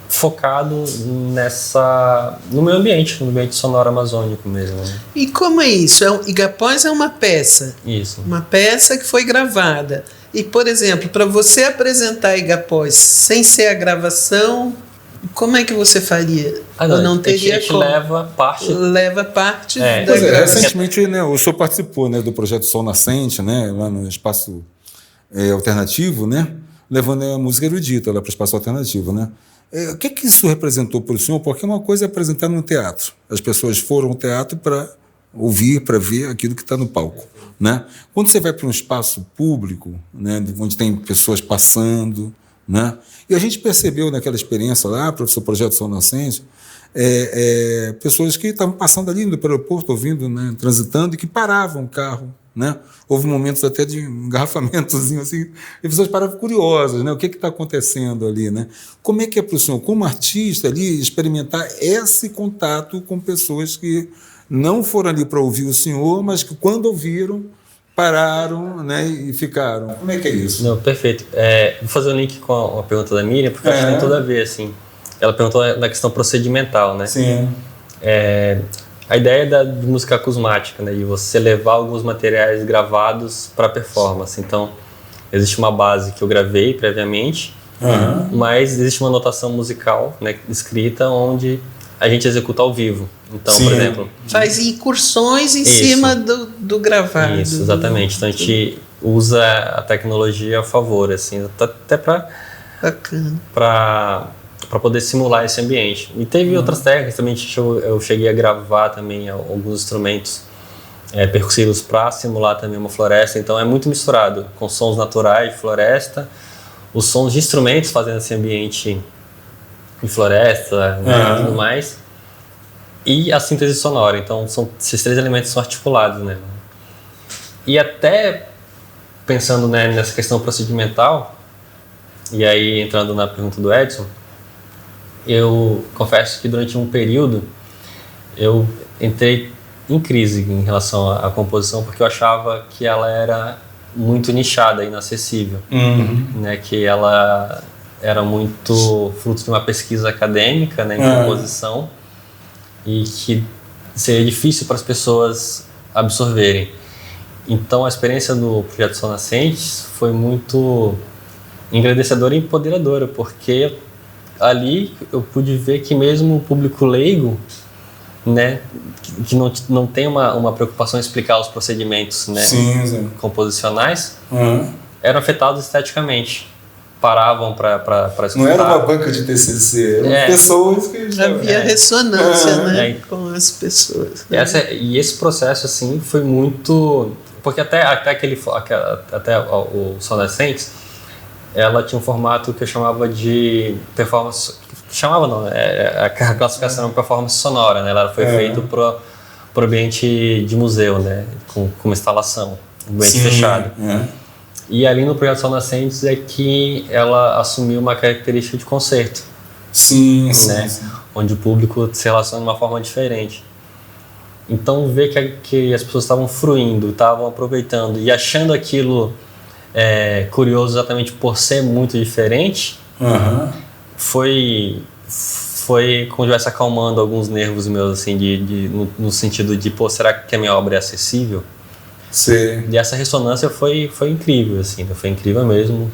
Speaker 2: focado no meu ambiente, no ambiente sonoro amazônico mesmo, né?
Speaker 3: E como é isso? Igapós é uma peça.
Speaker 2: Isso.
Speaker 3: Uma peça que foi gravada. E, por exemplo, para você apresentar Igapós sem ser a gravação, como é que você faria?
Speaker 2: Não teria a gente leva parte
Speaker 3: da
Speaker 1: gravação. Recentemente, né, o senhor participou, né, do projeto Sol Nascente, né, lá no Espaço Alternativo, né, levando a música erudita lá para o Espaço Alternativo, né? O que isso representou para o senhor? Porque uma coisa é apresentar num teatro. As pessoas foram ao teatro para ouvir, para ver aquilo que está no palco, né? Quando você vai para um espaço público, né, onde tem pessoas passando, né? E a gente percebeu naquela experiência lá, para o seu projeto Sol Nascente, pessoas que estavam passando ali no aeroporto, ouvindo, né, transitando, e que paravam o carro, né? Houve momentos até de engarrafamentozinho assim, e pessoas paravam curiosas, né? O que está acontecendo ali, né? Como é que é para o senhor, como artista, ali, experimentar esse contato com pessoas que não foram ali para ouvir o senhor, mas que quando ouviram, pararam, né, e ficaram. Como é que é isso?
Speaker 2: Não, perfeito. Vou fazer um link com a pergunta da Miriam, porque acho que tem tudo a ver, assim. Ela perguntou na questão procedimental, né?
Speaker 1: Sim.
Speaker 2: A ideia de música acusmática, né, de você levar alguns materiais gravados para performance. Então, existe uma base que eu gravei previamente, mas existe uma notação musical, né, escrita, onde a gente executa ao vivo. Então, por exemplo...
Speaker 3: Faz incursões em cima do gravado.
Speaker 2: Isso, exatamente. Então, a gente usa a tecnologia a favor, assim, até para poder simular esse ambiente. E teve outras técnicas também, eu cheguei a gravar também alguns instrumentos percussivos para simular também uma floresta. Então, é muito misturado com sons naturais de floresta, os sons de instrumentos fazendo esse ambiente em floresta, né, e tudo mais, e a síntese sonora. Então, esses três elementos são articulados, né? E até pensando, né, nessa questão procedimental, e aí entrando na pergunta do Edson, eu confesso que durante um período eu entrei em crise em relação à composição, porque eu achava que ela era muito nichada, inacessível, né, que ela era muito fruto de uma pesquisa acadêmica, né, em composição, e que seria difícil para as pessoas absorverem. Então a experiência do Projeto Sol Nascentes foi muito engrandecedora e empoderadora, porque ali eu pude ver que mesmo o público leigo, né, que não tem uma preocupação em explicar os procedimentos, né, composicionais, eram afetados esteticamente. paravam para escutar.
Speaker 1: Não era uma banca de TCC, eram pessoas que...
Speaker 3: Havia ressonância, né, com as pessoas. Né?
Speaker 2: E esse processo, assim, foi muito... Porque até o Sonascentes, ela tinha um formato que eu chamava de performance... Chamava não, a classificação era performance sonora, né? Ela foi feita para o ambiente de museu, né? Com uma instalação, um ambiente fechado. E ali no projeto Sol Nascentes é que ela assumiu uma característica de concerto.
Speaker 1: Sim.
Speaker 2: Onde o público se relaciona de uma forma diferente. Então, ver que as pessoas estavam fruindo, estavam aproveitando e achando aquilo curioso exatamente por ser muito diferente, foi como se estivesse acalmando alguns nervos meus, assim, no sentido de, será que a minha obra é acessível?
Speaker 1: Sim.
Speaker 2: E essa ressonância foi incrível, assim, foi incrível mesmo,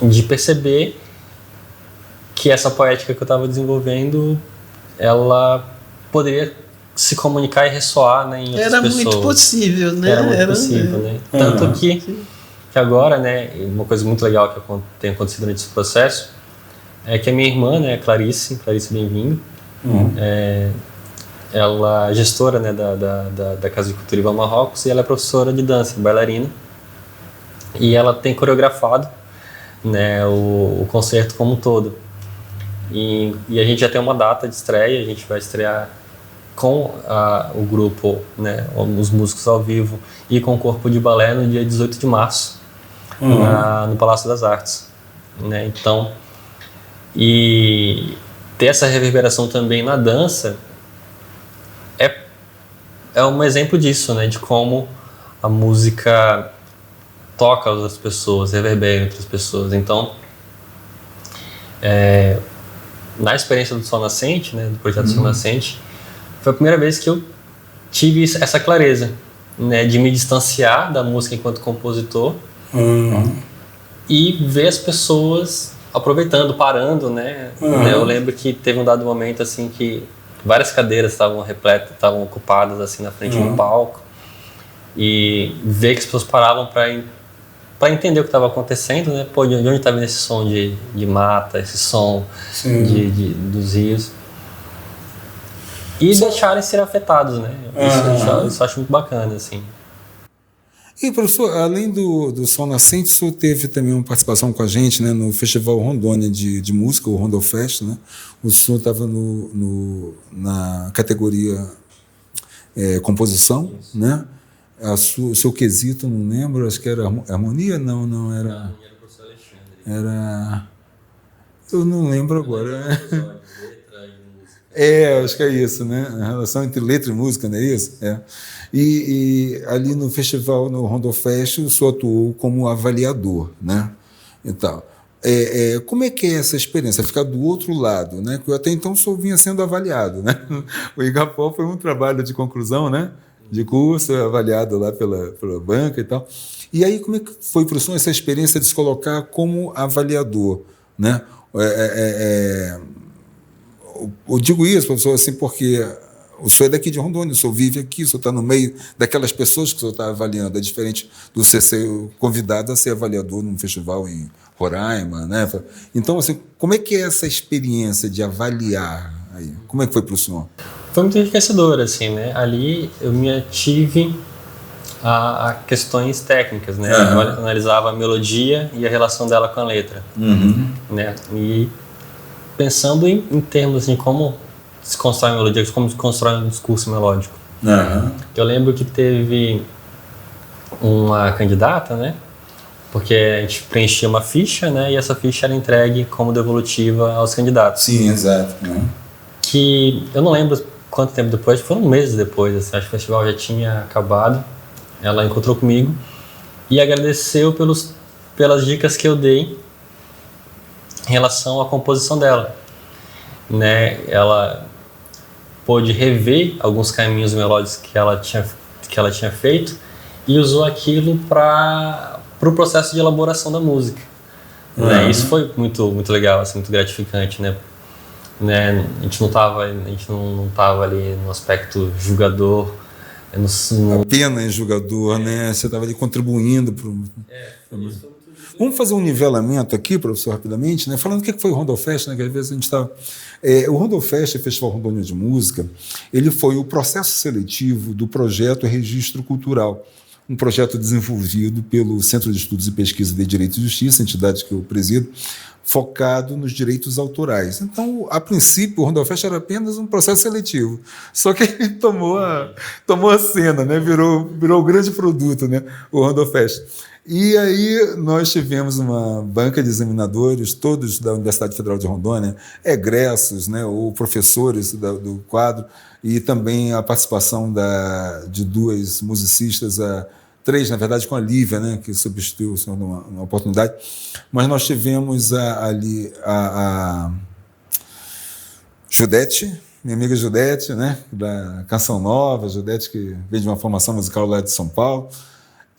Speaker 2: de perceber que essa poética que eu estava desenvolvendo, ela poderia se comunicar e ressoar, né, em outras pessoas.
Speaker 3: Era muito possível, né?
Speaker 2: Era muito possível, né? Tanto que agora, né, uma coisa muito legal que tem acontecido durante esse processo é que a minha irmã, né, Clarice, bem-vindo, ela é gestora, né, da Casa de Cultura Ivan Marrocos, e ela é professora de dança, bailarina, e ela tem coreografado, né, o concerto como um todo. E a gente já tem uma data de estreia, a gente vai estrear com o grupo, né, os músicos ao vivo e com o corpo de balé no dia 18 de março, no Palácio das Artes, né? Então, e ter essa reverberação também na dança é um exemplo disso, né, de como a música toca as outras pessoas, reverbera em outras pessoas. Então, na experiência do Sol Nascente, né, do projeto Sol Nascente, foi a primeira vez que eu tive essa clareza, né, de me distanciar da música enquanto compositor e ver as pessoas aproveitando, parando, né? Eu lembro que teve um dado momento assim que várias cadeiras estavam repletas, estavam ocupadas assim na frente do palco, e ver que as pessoas paravam para entender o que estava acontecendo, né? Pô, de onde estava vindo esse som de mata, esse som dos rios, e deixarem ser afetados, né? Isso eu acho muito bacana, assim.
Speaker 1: E, professor, além do Sol Nascente, o senhor teve também uma participação com a gente, né, no Festival Rondônia de Música, o Rondofest, né? O senhor estava na categoria composição, né? O seu quesito, não lembro, acho que era harmonia? Não, era... Não, era o professor Alexandre. Eu não lembro agora. Acho que é isso, né? A relação entre letra e música, não é isso? E ali no festival, no Rondofest, o senhor atuou como avaliador, né? Então, como é que é essa experiência? Ficar do outro lado, né? Porque até então só vinha sendo avaliado, né? O Igapó foi um trabalho de conclusão, né? De curso, avaliado lá pela banca e tal. E aí, como é que foi para o senhor essa experiência de se colocar como avaliador, né? Eu digo isso, professor, assim, porque o senhor é daqui de Rondônia, o senhor vive aqui, o senhor está no meio daquelas pessoas que o senhor está avaliando. É diferente do senhor ser convidado a ser avaliador num festival em Roraima, né? Então, assim, como é que é essa experiência de avaliar aí? Como é que foi para o senhor?
Speaker 2: Foi muito enriquecedor, assim, né? Ali eu me ative a questões técnicas, né? Eu analisava a melodia e a relação dela com a letra, né? E pensando em termos de como se constrói uma melodia, como se constrói um discurso melódico. Eu lembro que teve uma candidata, né? Porque a gente preenchia uma ficha, né? E essa ficha era entregue como devolutiva aos candidatos.
Speaker 1: Sim, exato.
Speaker 2: Que eu não lembro quanto tempo depois, foram meses depois, assim, acho que o festival já tinha acabado. Ela encontrou comigo e agradeceu pelas dicas que eu dei em relação à composição dela, né? Ela pôde rever alguns caminhos melódicos que ela tinha feito e usou aquilo para o processo de elaboração da música, né? Isso foi muito legal, assim, muito gratificante, né? A gente não tava ali no aspecto julgador,
Speaker 1: apenas julgador, né? Você estava ali contribuindo para Vamos fazer um nivelamento aqui, professor, rapidamente, né? Falando o que foi o Rondofest, né? Que às vezes a gente está... o Rondofest, o Festival Rondônia de Música, ele foi o processo seletivo do projeto Registro Cultural, um projeto desenvolvido pelo Centro de Estudos e Pesquisa de Direito e Justiça, entidade que eu presido, focado nos direitos autorais. Então, a princípio, o Rondofest era apenas um processo seletivo, só que ele tomou a cena, né? Virou o grande produto, né? O Rondofest. E aí nós tivemos uma banca de examinadores, todos da Universidade Federal de Rondônia, egressos, né, ou professores do quadro, e também a participação de duas musicistas, três, na verdade, com a Lívia, né, que substituiu o senhor numa oportunidade. Mas nós tivemos ali a Judete, minha amiga Judete, né, da Canção Nova, Judete que veio de uma formação musical lá de São Paulo,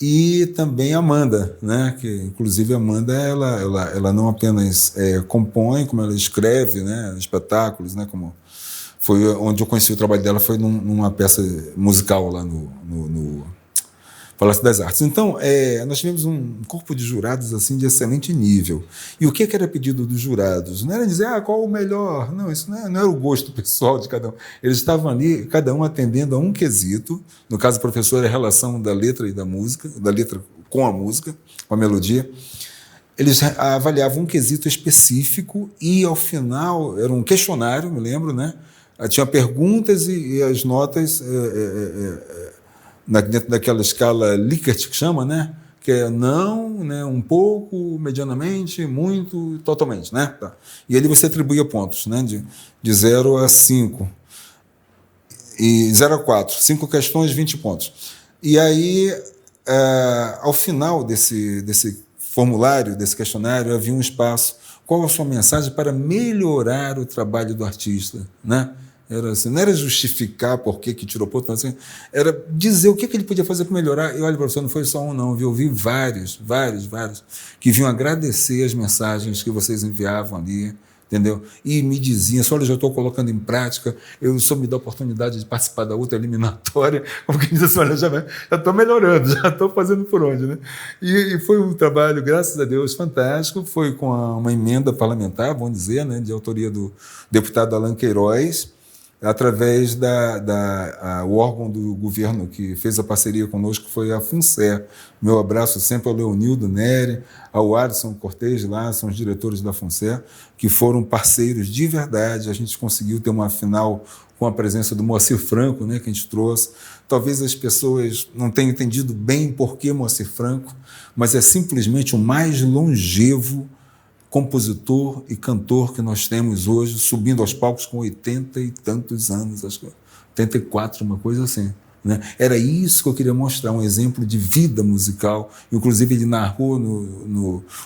Speaker 1: e também a Amanda, né, que inclusive a Amanda ela não apenas compõe, como ela escreve, né, espetáculos, né, como foi onde eu conheci o trabalho dela, foi numa peça musical lá no Palácio das Artes. Então, nós tivemos um corpo de jurados assim de excelente nível. E o que era pedido dos jurados? Não era dizer qual o melhor, não, isso não era o gosto pessoal de cada um. Eles estavam ali, cada um atendendo a um quesito. No caso, o professor, a relação da letra e da música, da letra com a música, com a melodia. Eles avaliavam um quesito específico e, ao final, era um questionário, me lembro, né? Tinha perguntas e as notas... dentro daquela escala Likert que chama, né? Que é não, né? Um pouco, medianamente, muito, totalmente, né? Tá. E ali você atribuía pontos, né? De 0 a 5. E 0 a 4. 5 questões, 20 pontos. E aí, ao final desse formulário, desse questionário, havia um espaço. Qual a sua mensagem para melhorar o trabalho do artista, né? Era assim, não era justificar por que tirou ponto, assim, era dizer o que ele podia fazer para melhorar. E olha, professor, não foi só um, não. Eu vi vários que vinham agradecer as mensagens que vocês enviavam ali, entendeu? E me diziam, olha, já estou colocando em prática, eu só me dou a oportunidade de participar da outra eliminatória, porque diz assim, olha, já estou melhorando, já estou fazendo por onde, né? E foi um trabalho, graças a Deus, fantástico, foi com uma emenda parlamentar, vamos dizer, né, de autoria do deputado Alan Queiroz, através o órgão do governo que fez a parceria conosco, foi a FUNCER. Meu abraço sempre ao Leonildo Neri, ao Adson Cortez, lá são os diretores da FUNCER, que foram parceiros de verdade. A gente conseguiu ter uma final com a presença do Moacir Franco, né, que a gente trouxe. Talvez as pessoas não tenham entendido bem por que Moacir Franco, mas é simplesmente o mais longevo compositor e cantor que nós temos hoje, subindo aos palcos com 80 e tantos anos, acho que 84, uma coisa assim, né? Era isso que eu queria mostrar, um exemplo de vida musical. Inclusive ele narrou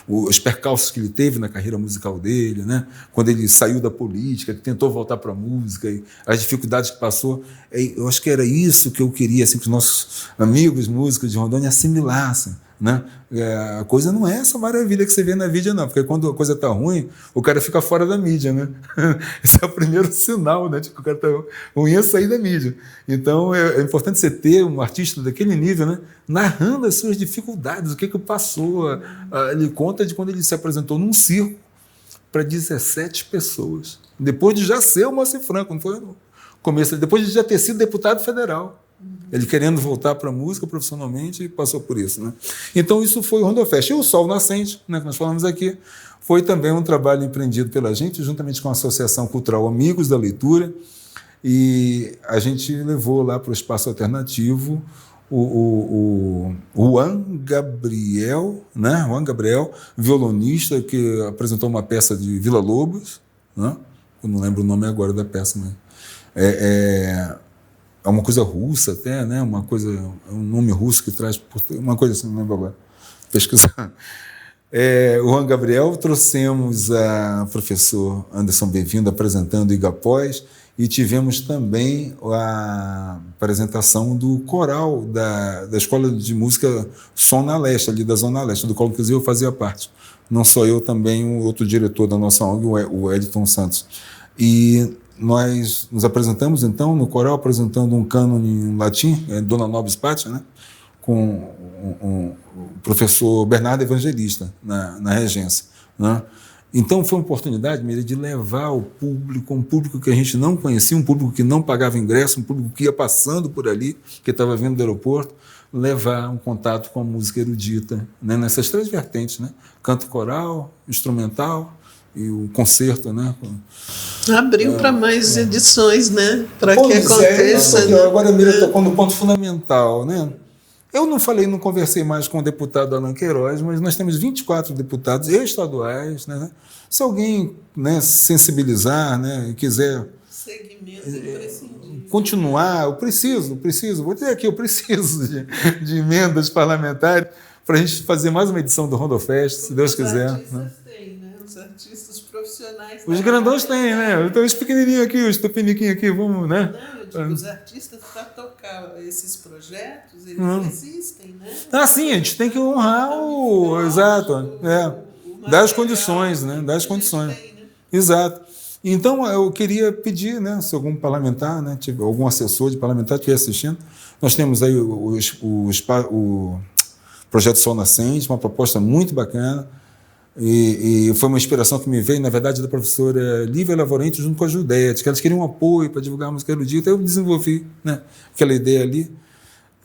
Speaker 1: os percalços que ele teve na carreira musical dele, né? Quando ele saiu da política, que tentou voltar para a música, e as dificuldades que passou. Eu acho que era isso que eu queria, assim, que os nossos amigos músicos de Rondônia assimilassem, né? A coisa não é essa maravilha que você vê na mídia, não, porque quando a coisa está ruim, o cara fica fora da mídia, né? Esse é o primeiro sinal, né, de que o cara está ruim, é sair da mídia. Então é importante você ter um artista daquele nível, né, narrando as suas dificuldades, o que passou. Ele conta de quando ele se apresentou num circo para 17 pessoas, depois de já ser o Moacir Franco, não foi no começo, depois de já ter sido deputado federal. Ele querendo voltar para a música profissionalmente e passou por isso, né? Então isso foi o Rondofest. E o Sol Nascente, né, que nós falamos aqui, foi também um trabalho empreendido pela gente, juntamente com a Associação Cultural Amigos da Leitura, e a gente levou lá para o espaço alternativo o Juan Gabriel, né? Juan Gabriel, violonista, que apresentou uma peça de Vila Lobos, né? Eu não lembro o nome agora da peça, mas é uma coisa russa até, né? Uma coisa, um nome russo que traz uma coisa assim, não lembro agora. Pesquisar. O Juan Gabriel, trouxemos a professor Anderson Bem-vindo apresentando Igapós, e tivemos também a apresentação do coral da Escola de Música Zona Leste, ali da Zona Leste, do qual inclusive eu fazia parte. Não só eu, também o outro diretor da nossa ONG, o Edson Santos. E nós nos apresentamos, então, no coral, apresentando um cânone em latim, Dona Nobis Pátia, né? com o professor Bernardo Evangelista na regência, né? Então foi uma oportunidade, Miriam, de levar ao público, um público que a gente não conhecia, um público que não pagava ingresso, um público que ia passando por ali, que estava vindo do aeroporto, levar um contato com a música erudita, né? Nessas 3 vertentes, né? Canto coral, instrumental e o concerto, né?
Speaker 3: Abriu para mais edições, né? Para que aconteça.
Speaker 1: Né? Agora a Miriam tocou no ponto fundamental, né? Eu não conversei mais com o deputado Alan Queiroz, mas nós temos 24 deputados estaduais, né? Se alguém, né, sensibilizar, né, e quiser continuar, eu preciso, vou dizer aqui, eu preciso de emendas parlamentares para a gente fazer mais uma edição do Rondofest, se Deus quiser. Né?
Speaker 3: Os artistas profissionais.
Speaker 1: Os grandões têm, né? Então, os pequenininhos aqui, os tupiniquinhos aqui, vamos, né?
Speaker 3: Não, eu digo, os artistas, para tocar esses projetos, eles existem, né?
Speaker 1: Ah, sim, a gente tem que honrar o... Exato, dar as condições, né? Dar as condições. Tem, né? Exato. Então, eu queria pedir, né, se algum parlamentar, né, algum assessor de parlamentar estiver assistindo, nós temos aí o Projeto Sol Nascente, uma proposta muito bacana, e foi uma inspiração que me veio, na verdade, da professora Lívia Lavorente junto com a Judete, que elas queriam um apoio para divulgar a música erudita, eu desenvolvi, né, aquela ideia ali.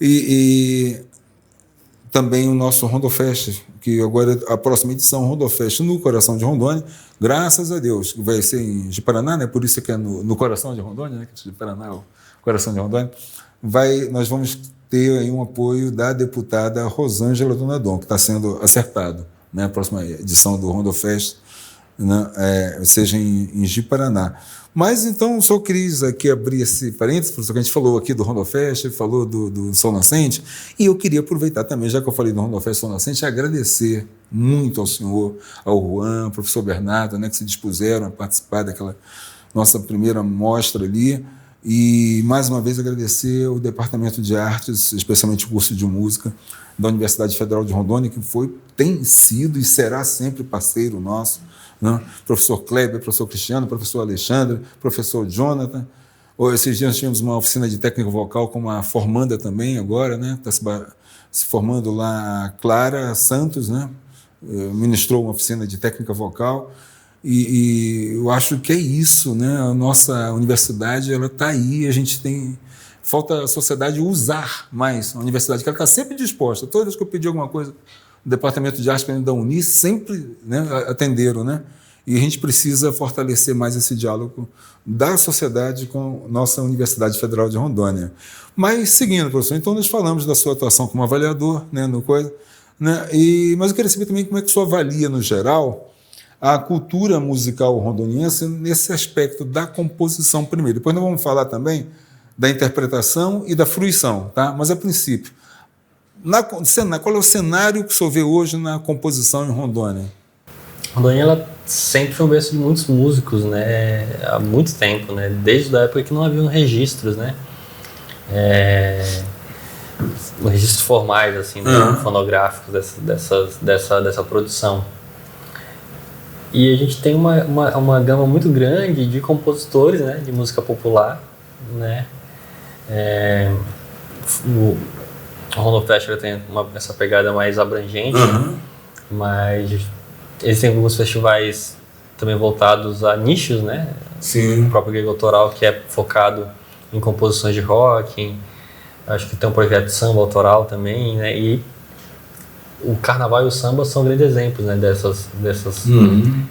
Speaker 1: E também o nosso Rondofest, que agora a próxima edição, Rondofest no coração de Rondônia, graças a Deus, que vai ser em Ji-Paraná, né, por isso que é no coração de Rondônia, né, que Ji-Paraná é o coração de Rondônia, nós vamos ter aí um apoio da deputada Rosângela Donadon, que está sendo acertado, né, a próxima edição do Rondofest, né, seja em Ji-Paraná. Mas então, só quis aqui abrir esse parênteses, professor, que a gente falou aqui do Rondofest, falou do Sol Nascente, e eu queria aproveitar também, já que eu falei do Rondofest Sol Nascente, agradecer muito ao senhor, ao Juan, ao professor Bernardo, né, que se dispuseram a participar daquela nossa primeira mostra ali, e mais uma vez agradecer ao Departamento de Artes, especialmente o curso de Música da Universidade Federal de Rondônia, que tem sido e será sempre parceiro nosso, né? Professor Kleber, professor Cristiano, professor Alexandre, professor Jonathan. Esses dias nós tivemos uma oficina de técnica vocal com uma formanda também agora, né? Está se formando lá a Clara Santos, né? Ministrou uma oficina de técnica vocal. E eu acho que é isso, né? A nossa universidade, ela está aí, falta a sociedade usar mais a universidade, que ela está sempre disposta. Toda vez que eu pedi alguma coisa do Departamento de Arte da Uni, sempre, né, atenderam, né? E a gente precisa fortalecer mais esse diálogo da sociedade com nossa Universidade Federal de Rondônia. Mas, seguindo, professor, então nós falamos da sua atuação como avaliador, né, mas eu queria saber também como é que o senhor avalia, no geral, a cultura musical rondoniense nesse aspecto da composição primeiro. Depois nós vamos falar também da interpretação e da fruição, tá? Mas, a princípio, qual é o cenário que o senhor vê hoje na composição em Rondônia?
Speaker 2: Rondônia, ela sempre foi um berço de muitos músicos, né? Há muito tempo, né? Desde a época que não haviam registros, né? Registros formais, assim, fonográficos dessa produção. E a gente tem uma gama muito grande de compositores, né? De música popular, né? O Rondofest tem essa pegada mais abrangente, mas existem alguns festivais também voltados a nichos, né?
Speaker 1: Sim.
Speaker 2: O próprio Grego Autoral, que é focado em composições de rock, acho que tem um projeto de samba autoral também, né? E o carnaval e o samba são grandes exemplos, né?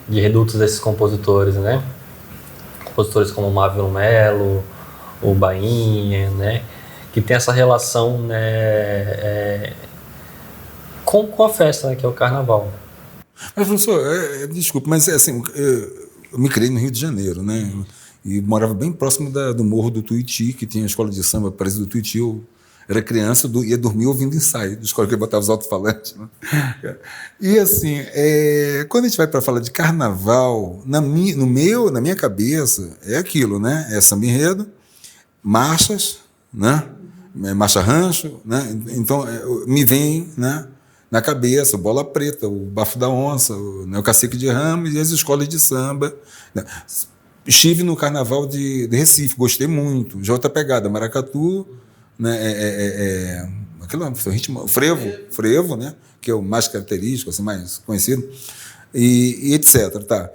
Speaker 2: De redutos desses compositores, né? Compositores como o Mávio Melo, o Bainha, né? Que tem essa relação, né, com a festa, né, que é o carnaval.
Speaker 1: Mas, professor, desculpe, mas assim, eu me criei no Rio de Janeiro, né? E morava bem próximo do Morro do Tuiuti, que tinha a escola de samba Paraíso do Tuiuti. Eu era criança, ia dormir ouvindo ensaio, da escola que ele botava os alto-falantes. Né? E assim, quando a gente vai para falar de carnaval, na minha cabeça, é aquilo, né? É samba enredo, marchas, né? Marcha rancho, né? Então me vem, né, na cabeça o Bola Preta, o Bafo da Onça, o Cacique de Ramos e as escolas de samba, né? Estive no Carnaval de Recife, gostei muito, de outra pegada, maracatu, né? aquele ritmo, frevo, né? Que é o mais característico, assim, mais conhecido, e etc. Tá?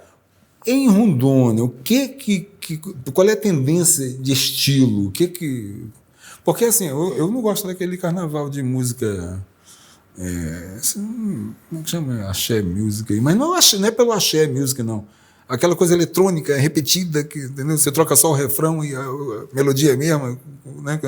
Speaker 1: Em Rondônia, qual é a tendência de estilo? Porque assim, eu não gosto daquele carnaval de música. Como é que chama? Axé music aí. Mas não é pelo axé music, não. Aquela coisa eletrônica repetida, entendeu? Você troca só o refrão e a melodia é a mesma. Né?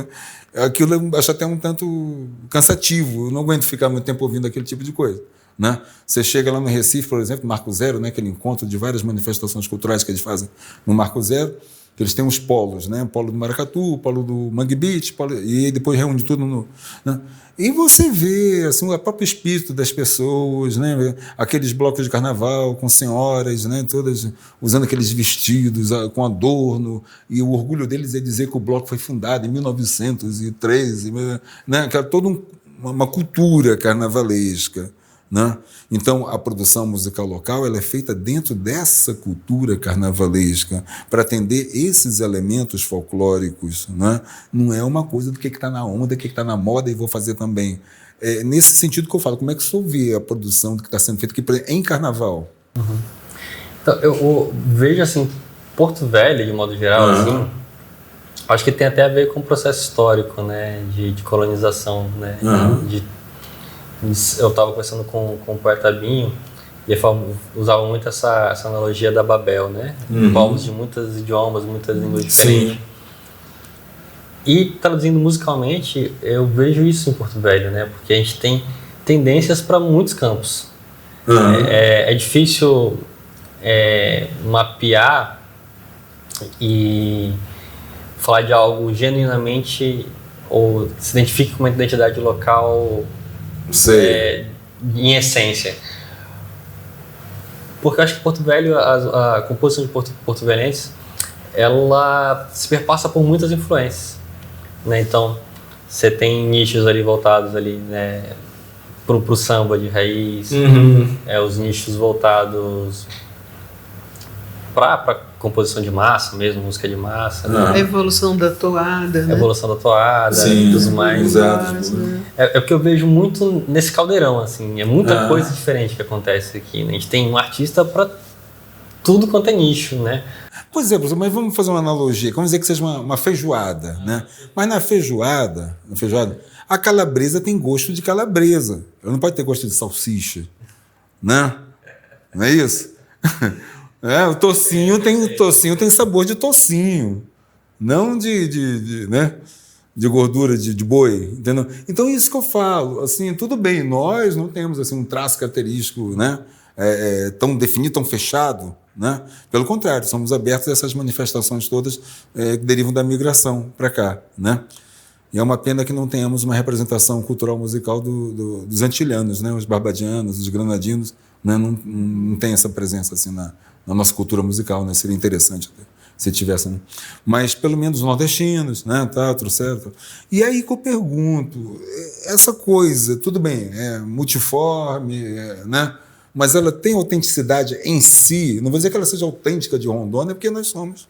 Speaker 1: Aquilo eu acho até um tanto cansativo. Eu não aguento ficar muito tempo ouvindo aquele tipo de coisa. Né? Você chega lá no Recife, por exemplo, Marco Zero, né? Aquele encontro de várias manifestações culturais que eles fazem no Marco Zero, que eles têm uns polos, né? O polo do Maracatu, o polo do Mangue Beach, e depois reúne tudo né? E você vê assim, o próprio espírito das pessoas, né? Aqueles blocos de carnaval com senhoras, né? Todas usando aqueles vestidos com adorno, e o orgulho deles é dizer que o bloco foi fundado em 1913, né? Que é toda uma cultura carnavalesca. Né? Então, a produção musical local ela é feita dentro dessa cultura carnavalesca para atender esses elementos folclóricos. Né? Não é uma coisa do que está na onda, do que está na moda e vou fazer também. É nesse sentido que eu falo, como é que o senhor vê a produção do que está sendo feito aqui em carnaval?
Speaker 2: Uhum. Então, eu vejo assim, Porto Velho, de modo geral, assim, acho que tem até a ver com o processo histórico, né, de colonização, né, eu estava conversando com o poeta Binho e ele usava muito essa analogia da Babel, né? Povos de muitos idiomas, muitas línguas diferentes. Sim. E traduzindo musicalmente, eu vejo isso em Porto Velho, né? Porque a gente tem tendências para muitos campos. É difícil mapear e falar de algo genuinamente ou se identifique com uma identidade local em essência. Porque eu acho que Porto Velho, a composição de porto-velhenses, ela se perpassa por muitas influências, né? Então, você tem nichos ali voltados ali, né, pro samba de raiz, os nichos voltados para composição de massa mesmo, música de massa. Né?
Speaker 3: A evolução da toada.
Speaker 2: A evolução da toada e tudo mais.
Speaker 1: Exato.
Speaker 2: É o que eu vejo muito nesse caldeirão, assim. É muita coisa diferente que acontece aqui. Né? A gente tem um artista para tudo quanto é nicho, né?
Speaker 1: Pois é, professor, mas vamos fazer uma analogia. Vamos dizer que seja uma feijoada, né? Mas na feijoada, a calabresa tem gosto de calabresa. Ela não pode ter gosto de salsicha, né? Não é isso? O tocinho tem sabor de tocinho, não né? De gordura de boi, entendeu? Então isso que eu falo, assim, tudo bem, nós não temos assim um traço característico, né? Tão definido, tão fechado, né? Pelo contrário, somos abertos a essas manifestações todas que derivam da migração para cá, né? E é uma pena que não tenhamos uma representação cultural musical dos antilhanos, né? Os barbadianos, os granadinos, né? Não tem essa presença assim na nossa cultura musical, né? Seria interessante se tivesse, né? Mas pelo menos os nordestinos, né? Certo? E aí que eu pergunto, essa coisa, tudo bem, é multiforme, né? Mas ela tem autenticidade em si. Não vou dizer que ela seja autêntica de Rondônia, porque nós somos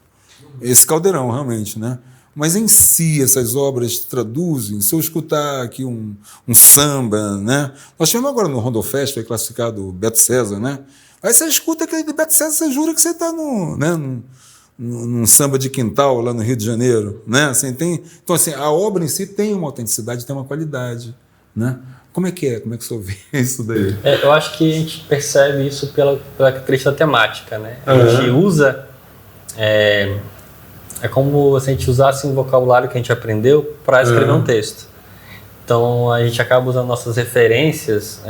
Speaker 1: esse caldeirão, realmente, né? Mas em si, essas obras traduzem. Se eu escutar aqui um samba, né? Nós tivemos agora no Rondofest, foi classificado Beto César, né? Aí você escuta aquele de Beto César, você jura que você está num samba de quintal lá no Rio de Janeiro, né? Assim, então, assim, a obra em si tem uma autenticidade, tem uma qualidade, né? Como é que o senhor vê isso daí?
Speaker 2: Eu acho que a gente percebe isso pela característica temática, né? A gente usa... É como se a gente usasse um vocabulário que a gente aprendeu para escrever um texto. Então, a gente acaba usando nossas referências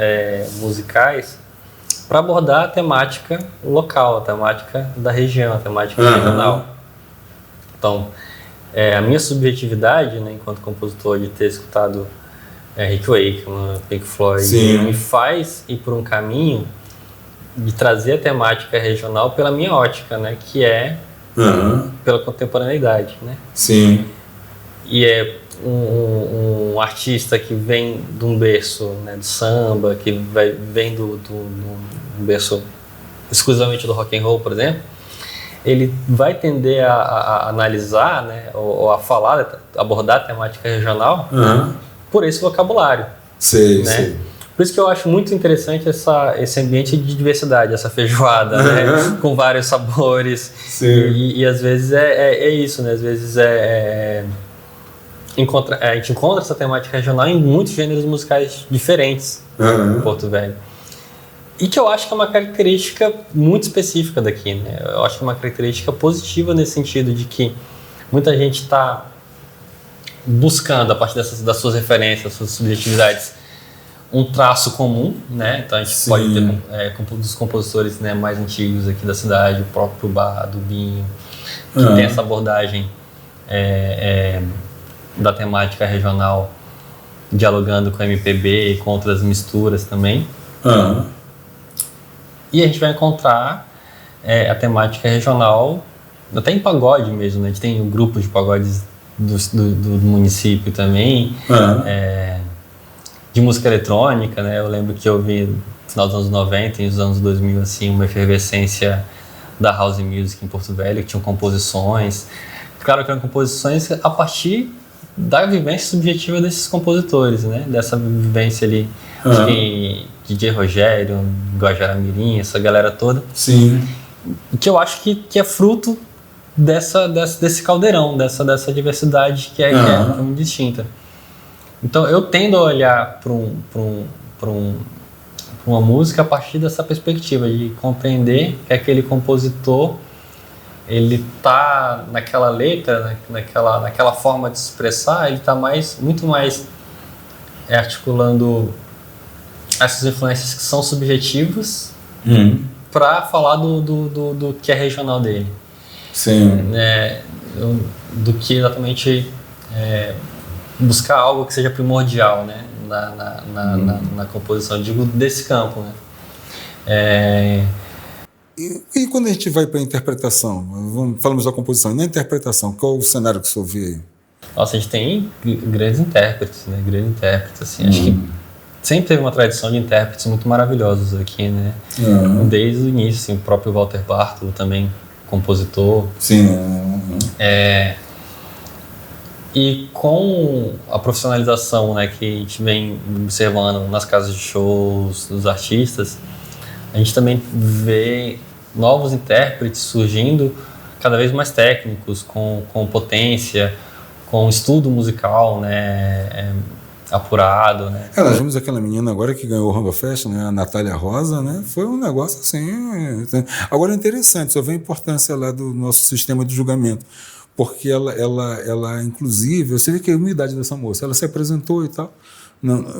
Speaker 2: musicais para abordar a temática local, a temática da região, a temática regional. Então, a minha subjetividade, né, enquanto compositor, de ter escutado Rick Wakeman, Pink Floyd, me faz ir por um caminho de trazer a temática regional pela minha ótica, né, que é pela contemporaneidade, né?
Speaker 1: Sim.
Speaker 2: E é um artista que vem de um berço, né, do samba, que vem do berço exclusivamente do rock and roll, por exemplo, ele vai tender a analisar, né, ou a falar, abordar a temática regional por esse vocabulário.
Speaker 1: Sei,
Speaker 2: né?
Speaker 1: sei.
Speaker 2: Por isso que eu acho muito interessante esse ambiente de diversidade, essa feijoada, né? Com vários sabores. E às vezes é isso, né? Às vezes a gente encontra essa temática regional em muitos gêneros musicais diferentes em Porto Velho. E que eu acho que é uma característica muito específica daqui, né? Eu acho que é uma característica positiva nesse sentido de que muita gente está buscando, a partir das suas referências, das suas subjetividades, um traço comum, né? Então a gente pode ter dos compositores, né, mais antigos aqui da cidade, o próprio Bar do Binho, que tem essa abordagem da temática regional, dialogando com a MPB e com outras misturas também. E a gente vai encontrar a temática regional, até em pagode mesmo, né? A gente tem um grupo de pagodes do município também, de música eletrônica, né? Eu lembro que eu vi no final dos anos 90 e nos anos 2000, assim, uma efervescência da house music em Porto Velho, que tinham composições. Claro que eram composições a partir da vivência subjetiva desses compositores, né? Dessa vivência ali de DJ Rogério, Guajara Mirim, essa galera toda.
Speaker 1: Sim.
Speaker 2: Que eu acho que é fruto desse caldeirão, dessa diversidade que é muito distinta. Então eu tendo a olhar para uma música a partir dessa perspectiva de compreender que aquele compositor ele tá naquela letra, naquela forma de se expressar, ele tá muito mais articulando essas influências que são subjetivas para falar do que é regional dele.
Speaker 1: Sim.
Speaker 2: Do que exatamente buscar algo que seja primordial, né, na composição, digo, desse campo, né.
Speaker 1: E quando a gente vai para a interpretação, falamos da composição, e na interpretação, qual o cenário que o senhor vê aí?
Speaker 2: Nossa, a gente tem grandes intérpretes, né, assim, acho que sempre teve uma tradição de intérpretes muito maravilhosos aqui, né, desde o início, assim, o próprio Walter Bartolo também, compositor.
Speaker 1: Sim.
Speaker 2: E com a profissionalização, né, que a gente vem observando nas casas de shows dos artistas, a gente também vê novos intérpretes surgindo cada vez mais técnicos, com potência, com estudo musical, né, apurado, né.
Speaker 1: Nós vimos aquela menina agora que ganhou o Rondo Fest, né, a Natália Rosa, né, foi um negócio assim. Agora é interessante, só vê a importância lá do nosso sistema de julgamento, porque ela inclusive, você vê que a humildade dessa moça, ela se apresentou e tal,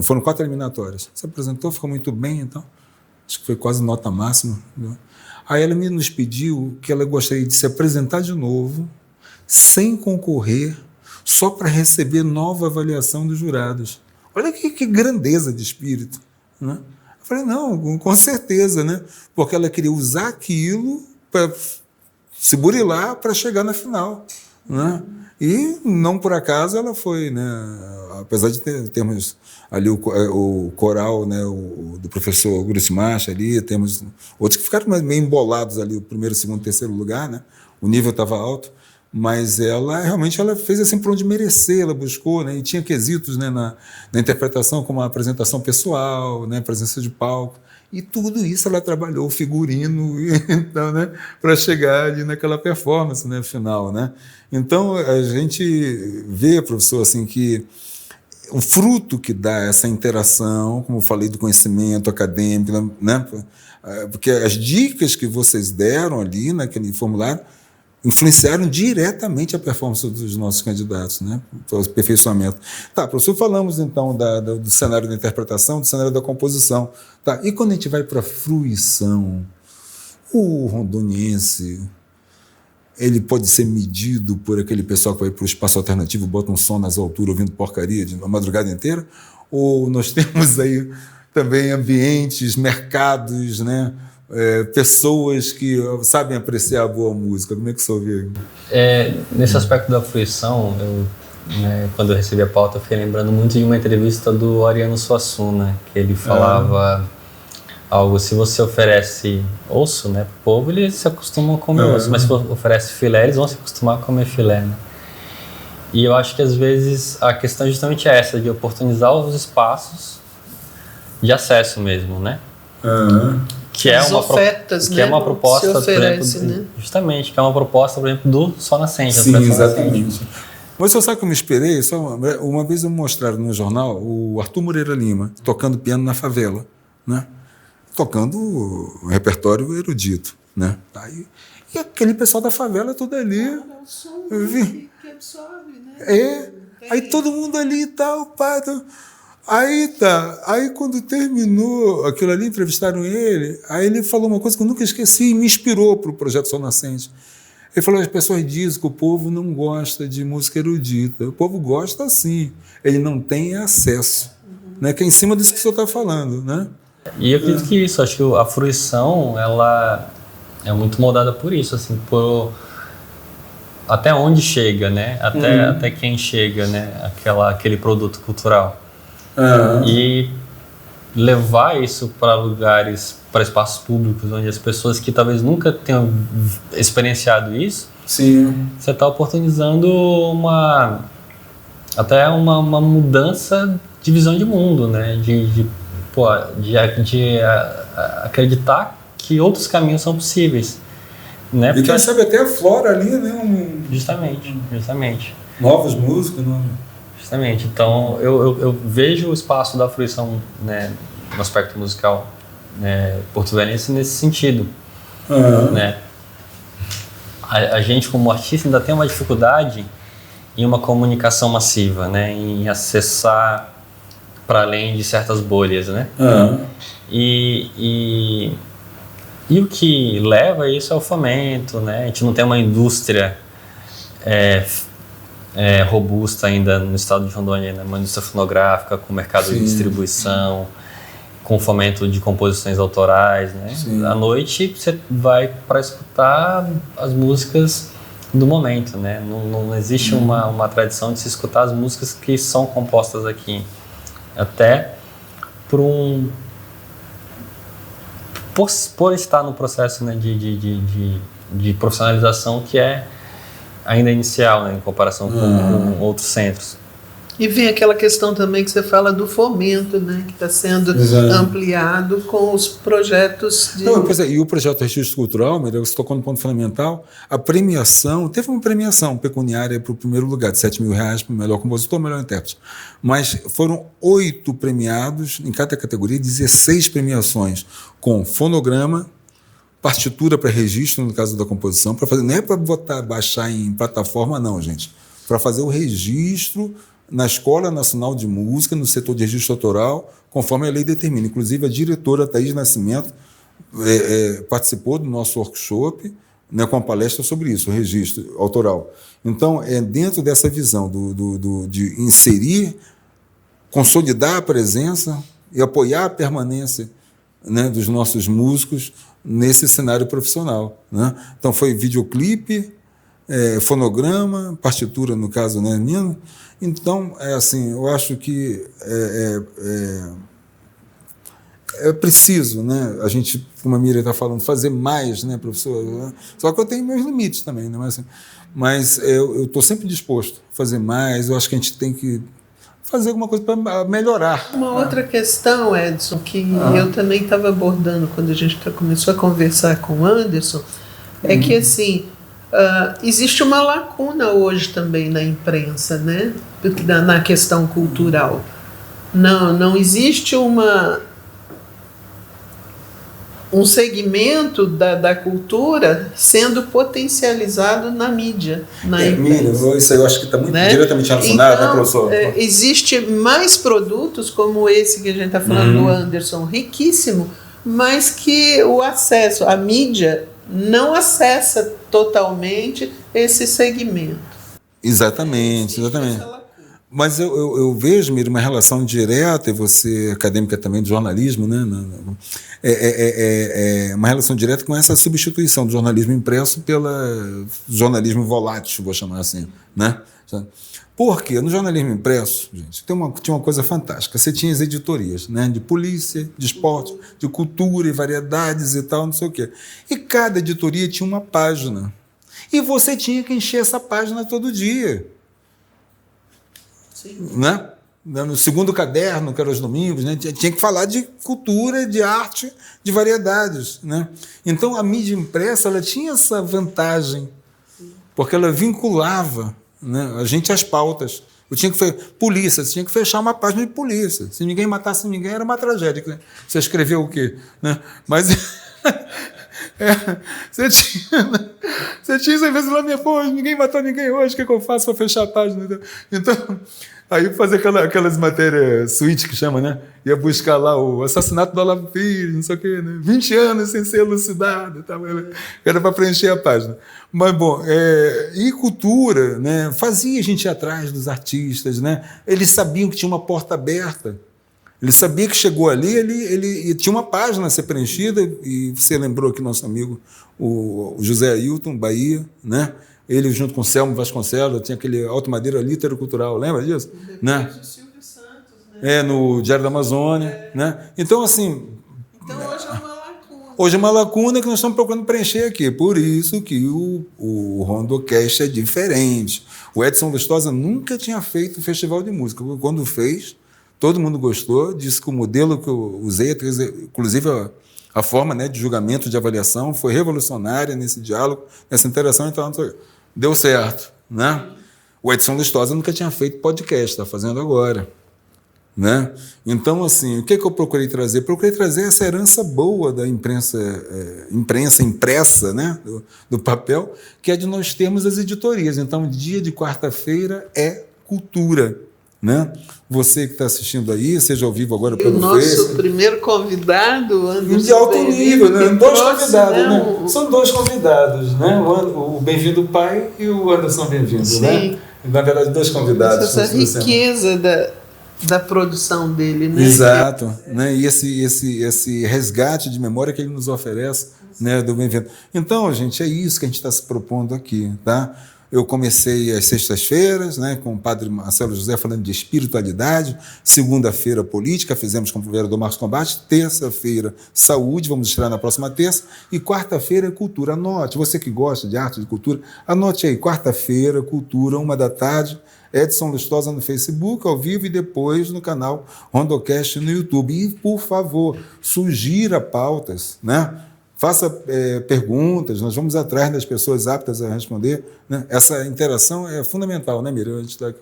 Speaker 1: foram 4 eliminatórias, se apresentou, ficou muito bem e tal, acho que foi quase nota máxima, né? Aí ela nos pediu que ela gostaria de se apresentar de novo, sem concorrer, só para receber nova avaliação dos jurados. Olha que grandeza de espírito, né? Eu falei, não, com certeza, né? Porque ela queria usar aquilo para se burilar para chegar na final, né? E não por acaso ela foi, né? Apesar de termos ali o coral, né? Do professor Gurici Marcha ali, temos outros que ficaram meio embolados ali, o primeiro, segundo, terceiro lugar, né? O nível estava alto, mas ela realmente fez assim por onde merecer, ela buscou, né? E tinha quesitos, né, na interpretação, como a apresentação pessoal, né? Presença de palco. E tudo isso ela trabalhou, o figurino, então, né, para chegar ali naquela performance, né, final, né? Então a gente vê, professor, assim, que o fruto que dá essa interação, como eu falei, do conhecimento acadêmico, né, porque as dicas que vocês deram ali naquele formulário influenciaram diretamente a performance dos nossos candidatos, né? O aperfeiçoamento. Tá, professor, falamos então do cenário da interpretação, do cenário da composição. Tá, e quando a gente vai para a fruição, o rondoniense, ele pode ser medido por aquele pessoal que vai para o espaço alternativo, bota um som nas alturas, ouvindo porcaria a madrugada inteira? Ou nós temos aí também ambientes, mercados, né? Pessoas que sabem apreciar a boa música? Como é que o senhor vê?
Speaker 2: Nesse aspecto da fruição, quando eu recebi a pauta, eu fiquei lembrando muito de uma entrevista do Ariano Suassuna, que ele falava algo, se você oferece osso, né, pro povo, eles se acostumam a comer osso, mas se você oferece filé, eles vão se acostumar a comer filé, né? E eu acho que às vezes a questão é justamente essa, de oportunizar os espaços de acesso mesmo, né? Que é uma
Speaker 3: ofertas,
Speaker 2: que
Speaker 3: né?
Speaker 2: é uma proposta,
Speaker 3: se oferece,
Speaker 2: por exemplo,
Speaker 3: né?
Speaker 2: Justamente, que é uma proposta, por exemplo, do Sol Nascente.
Speaker 1: Sim, exatamente. Mas você sabe que eu me esperei? Uma vez me mostraram no jornal o Arthur Moreira Lima tocando piano na favela, né? Tocando o repertório erudito, né? E aquele pessoal da favela todo ali.
Speaker 3: É o som que absorve, né?
Speaker 1: Aí todo mundo ali e tal, pá. Aí quando terminou aquilo ali, entrevistaram ele, aí ele falou uma coisa que eu nunca esqueci e me inspirou para o Projeto Sol Nascente. Ele falou: as pessoas dizem que o povo não gosta de música erudita. O povo gosta sim, ele não tem acesso. Né? Que é em cima disso que o senhor está falando. Né?
Speaker 2: E eu acredito que isso, acho que a fruição, ela é muito moldada por isso, assim, por até onde chega, né? Até quem chega, né? Aquele produto cultural. E levar isso para lugares, para espaços públicos, onde as pessoas que talvez nunca tenham experienciado isso,
Speaker 1: sim,
Speaker 2: você está oportunizando até uma mudança de visão de mundo, né? De acreditar que outros caminhos são possíveis, né?
Speaker 1: E quem sabe até a flora ali, né?
Speaker 2: Justamente.
Speaker 1: Novas músicas, não?
Speaker 2: Justamente. Então, eu vejo o espaço da fruição, né, no aspecto musical, né, porto-velhense nesse sentido. Né? A gente, como artista, ainda tem uma dificuldade em uma comunicação massiva, né, em acessar para além de certas bolhas. Né? E o que leva a isso é o fomento. Né? A gente não tem uma indústria robusta ainda no estado de Rondônia, né? Uma indústria fonográfica com mercado de distribuição, com fomento de composições autorais, né? À noite você vai para escutar as músicas do momento, né? Não existe uma tradição de se escutar as músicas que são compostas aqui, até por estar no processo, né, de profissionalização que é ainda inicial, né, em comparação com outros centros.
Speaker 3: E vem aquela questão também que você fala do fomento, né, que está sendo ampliado com os projetos de...
Speaker 1: E o projeto Registro Cultural, você tocou no ponto fundamental, a premiação, teve uma premiação pecuniária para o primeiro lugar, de R$7 mil para o melhor compositor, melhor intérprete. Mas foram 8 premiados, em cada categoria, 16 premiações, com fonograma, partitura para registro, no caso da composição, para fazer, não é para baixar em plataforma, não, gente. Para fazer o registro na Escola Nacional de Música, no setor de registro autoral, conforme a lei determina. Inclusive, a diretora Thaís Nascimento participou do nosso workshop, né, com a palestra sobre isso, o registro autoral. Então, dentro dessa visão de inserir, consolidar a presença e apoiar a permanência, né, dos nossos músicos nesse cenário profissional. Né? Então, foi videoclipe, fonograma, partitura, no caso, né, Nino? Então, assim, eu acho que é preciso, né, a gente, como a Miriam está falando, fazer mais, né, professor? Né? Só que eu tenho meus limites também, né? Mas eu estou sempre disposto a fazer mais, eu acho que a gente tem que fazer alguma coisa para melhorar.
Speaker 3: Uma outra questão, Edson, que eu também estava abordando quando a gente começou a conversar com o Anderson, é que, assim, existe uma lacuna hoje também na imprensa, né? Na questão cultural. Não existe um segmento da cultura sendo potencializado na mídia, na imprensa.
Speaker 1: Isso aí eu acho que está muito diretamente relacionado,
Speaker 3: então,
Speaker 1: né, professor?
Speaker 3: Existe mais produtos como esse que a gente está falando do Anderson, riquíssimo, mas que o acesso, a mídia não acessa totalmente esse segmento.
Speaker 1: Exatamente. Mas eu vejo, Miriam, uma relação direta, e você acadêmica também de jornalismo, né? Uma relação direta com essa substituição do jornalismo impresso pelo jornalismo volátil, vou chamar assim. Né? Porque no jornalismo impresso, gente, tinha uma coisa fantástica. Você tinha as editorias, né? De polícia, de esporte, de cultura e variedades e tal, não sei o quê. E cada editoria tinha uma página. E você tinha que encher essa página todo dia. né? No segundo caderno, que era os domingos, né? Tinha que falar de cultura, de arte, de variedades, né? Então, a mídia impressa ela tinha essa vantagem, porque ela vinculava, né, a gente às pautas. Eu tinha que polícia, você tinha que fechar uma página de polícia. Se ninguém matasse ninguém, era uma tragédia. Né? Você escreveu o quê? Né? Mas você tinha às vezes lá, pô, ninguém matou ninguém hoje, o que eu faço para fechar a página? Então, aí fazer aquelas matérias suíte que chama, né? Ia buscar lá o assassinato do Olavo Pires, não sei o quê, né? 20 anos sem ser elucidado, era para preencher a página. Mas, bom, e cultura, né? Fazia a gente ir atrás dos artistas, né? Eles sabiam que tinha uma porta aberta. Ele sabia que chegou ali, ele tinha uma página a ser preenchida, e você lembrou aqui nosso amigo, o José Ailton, Bahia, né? Ele, junto com o Selmo Vasconcelos, tinha aquele Alto Madeira Litero-Cultural, lembra disso? Né?
Speaker 3: Do Silvio Santos, né?
Speaker 1: No Diário da Amazônia. Né? Então, assim...
Speaker 3: Então, hoje é uma lacuna.
Speaker 1: Hoje é uma lacuna que nós estamos procurando preencher aqui. Por isso que o Rondocast é diferente. O Edson Lustosa nunca tinha feito um festival de música. Quando fez, todo mundo gostou, disse que o modelo que eu usei, inclusive a forma, né, de julgamento, de avaliação, foi revolucionária nesse diálogo, nessa interação, então deu certo. Né? O Edson Lustosa nunca tinha feito podcast, está fazendo agora. Né? Então, assim, o que eu procurei trazer? Procurei trazer essa herança boa da imprensa impressa, né, do papel, que é de nós termos as editorias. Então, dia de quarta-feira é cultura. Né? Você que está assistindo aí, seja ao vivo agora pelo
Speaker 3: Face. O nosso primeiro convidado, Anderson,
Speaker 1: de alto nível, né? Dois convidados, né? São dois convidados, né? O Bem-vindo Pai e o Anderson Bem-vindo, né? Na verdade, dois convidados.
Speaker 3: Essa riqueza da produção dele, né?
Speaker 1: Exato, né? E esse resgate de memória que ele nos oferece, né? Do Bem-vindo. Então, gente, é isso que a gente está se propondo aqui, tá? Eu comecei às sextas-feiras, né, com o padre Marcelo José falando de espiritualidade, segunda-feira política, fizemos com o vereador Marcos Combate, terça-feira saúde, vamos estrear na próxima terça, e quarta-feira cultura. Anote, você que gosta de arte, de cultura, anote aí, quarta-feira, cultura, 13h, Edson Lustosa no Facebook, ao vivo, e depois no canal Rondocast no YouTube. E, por favor, sugira pautas, né? Faça perguntas, nós vamos atrás das pessoas aptas a responder. Né? Essa interação é fundamental, né, Miriam? A gente está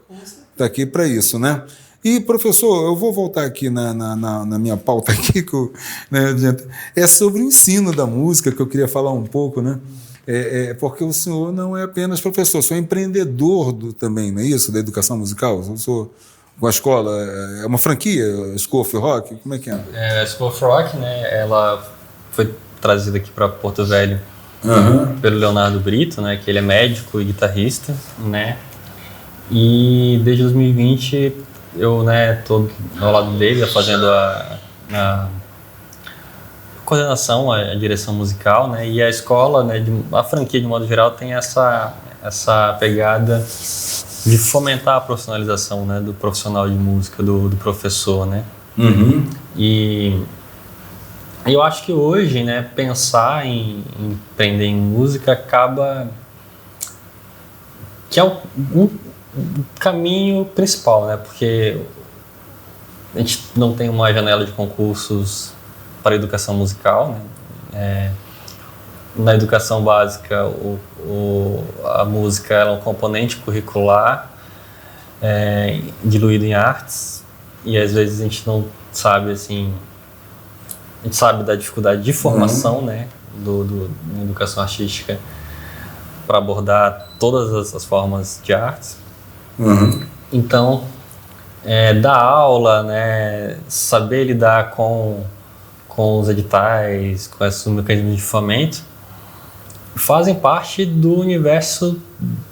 Speaker 1: aqui para isso. Né? E, professor, eu vou voltar aqui na minha pauta aqui, né, é sobre o ensino da música, que eu queria falar um pouco, né? Porque o senhor não é apenas professor, o senhor é empreendedor também, não é isso, da educação musical? O senhor, com a escola, é uma franquia, School of Rock? Como é que é?
Speaker 2: A School of Rock, né, ela foi trazida aqui para Porto Velho pelo Leonardo Brito, né, que ele é médico e guitarrista, né, e desde 2020 eu, né, tô ao lado dele, fazendo a coordenação, a direção musical, né, e a escola, né, a franquia de modo geral tem essa pegada de fomentar a profissionalização, né, do profissional de música, do professor, né, e eu acho que hoje, né, pensar em empreender em música acaba que é um caminho principal, né, porque a gente não tem uma janela de concursos para a educação musical, né, na educação básica a música é um componente curricular diluído em artes, e às vezes a gente não sabe, assim, a gente sabe da dificuldade de formação, né, da educação artística para abordar todas as formas de artes. Então, dar aula, né, saber lidar com os editais, com esses mecanismos de fomento, fazem parte do universo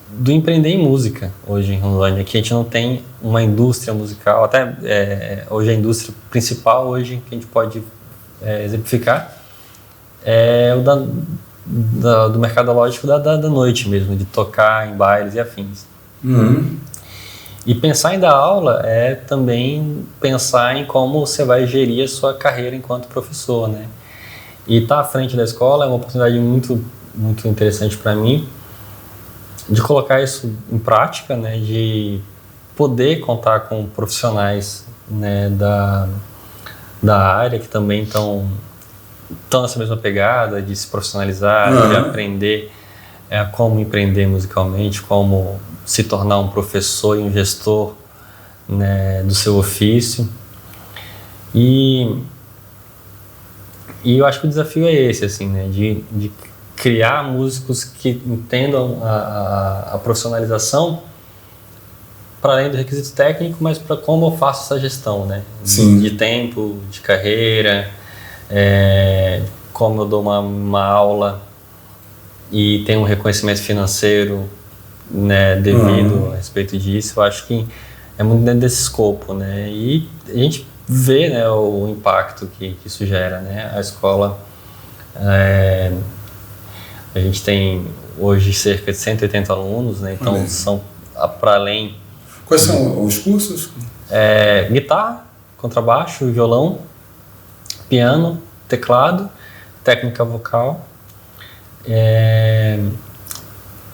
Speaker 2: do empreender em música hoje em Rondônia, que a gente não tem uma indústria musical, até hoje a indústria principal hoje que a gente pode exemplificar é o do mercadológico da noite mesmo, de tocar em bailes e afins. E pensar em dar aula é também pensar em como você vai gerir a sua carreira enquanto professor, né? E estar à frente da escola é uma oportunidade muito, muito interessante para mim de colocar isso em prática, né? De poder contar com profissionais, né, da área que também estão nessa mesma pegada de se profissionalizar, de aprender como empreender musicalmente, como se tornar um professor e um gestor, né, do seu ofício. E eu acho que o desafio é esse, assim, né, de criar músicos que entendam a profissionalização para além do requisito técnico, mas para como eu faço essa gestão, né, de tempo, de carreira, como eu dou uma aula e tem um reconhecimento financeiro, né, devido a respeito disso. Eu acho que é muito dentro desse escopo, né, e a gente vê, né, o impacto que isso gera, né. A escola, a gente tem hoje cerca de 180 alunos, né, então são para além.
Speaker 1: Quais são os cursos?
Speaker 2: Guitarra, contrabaixo, violão, piano, teclado, técnica vocal,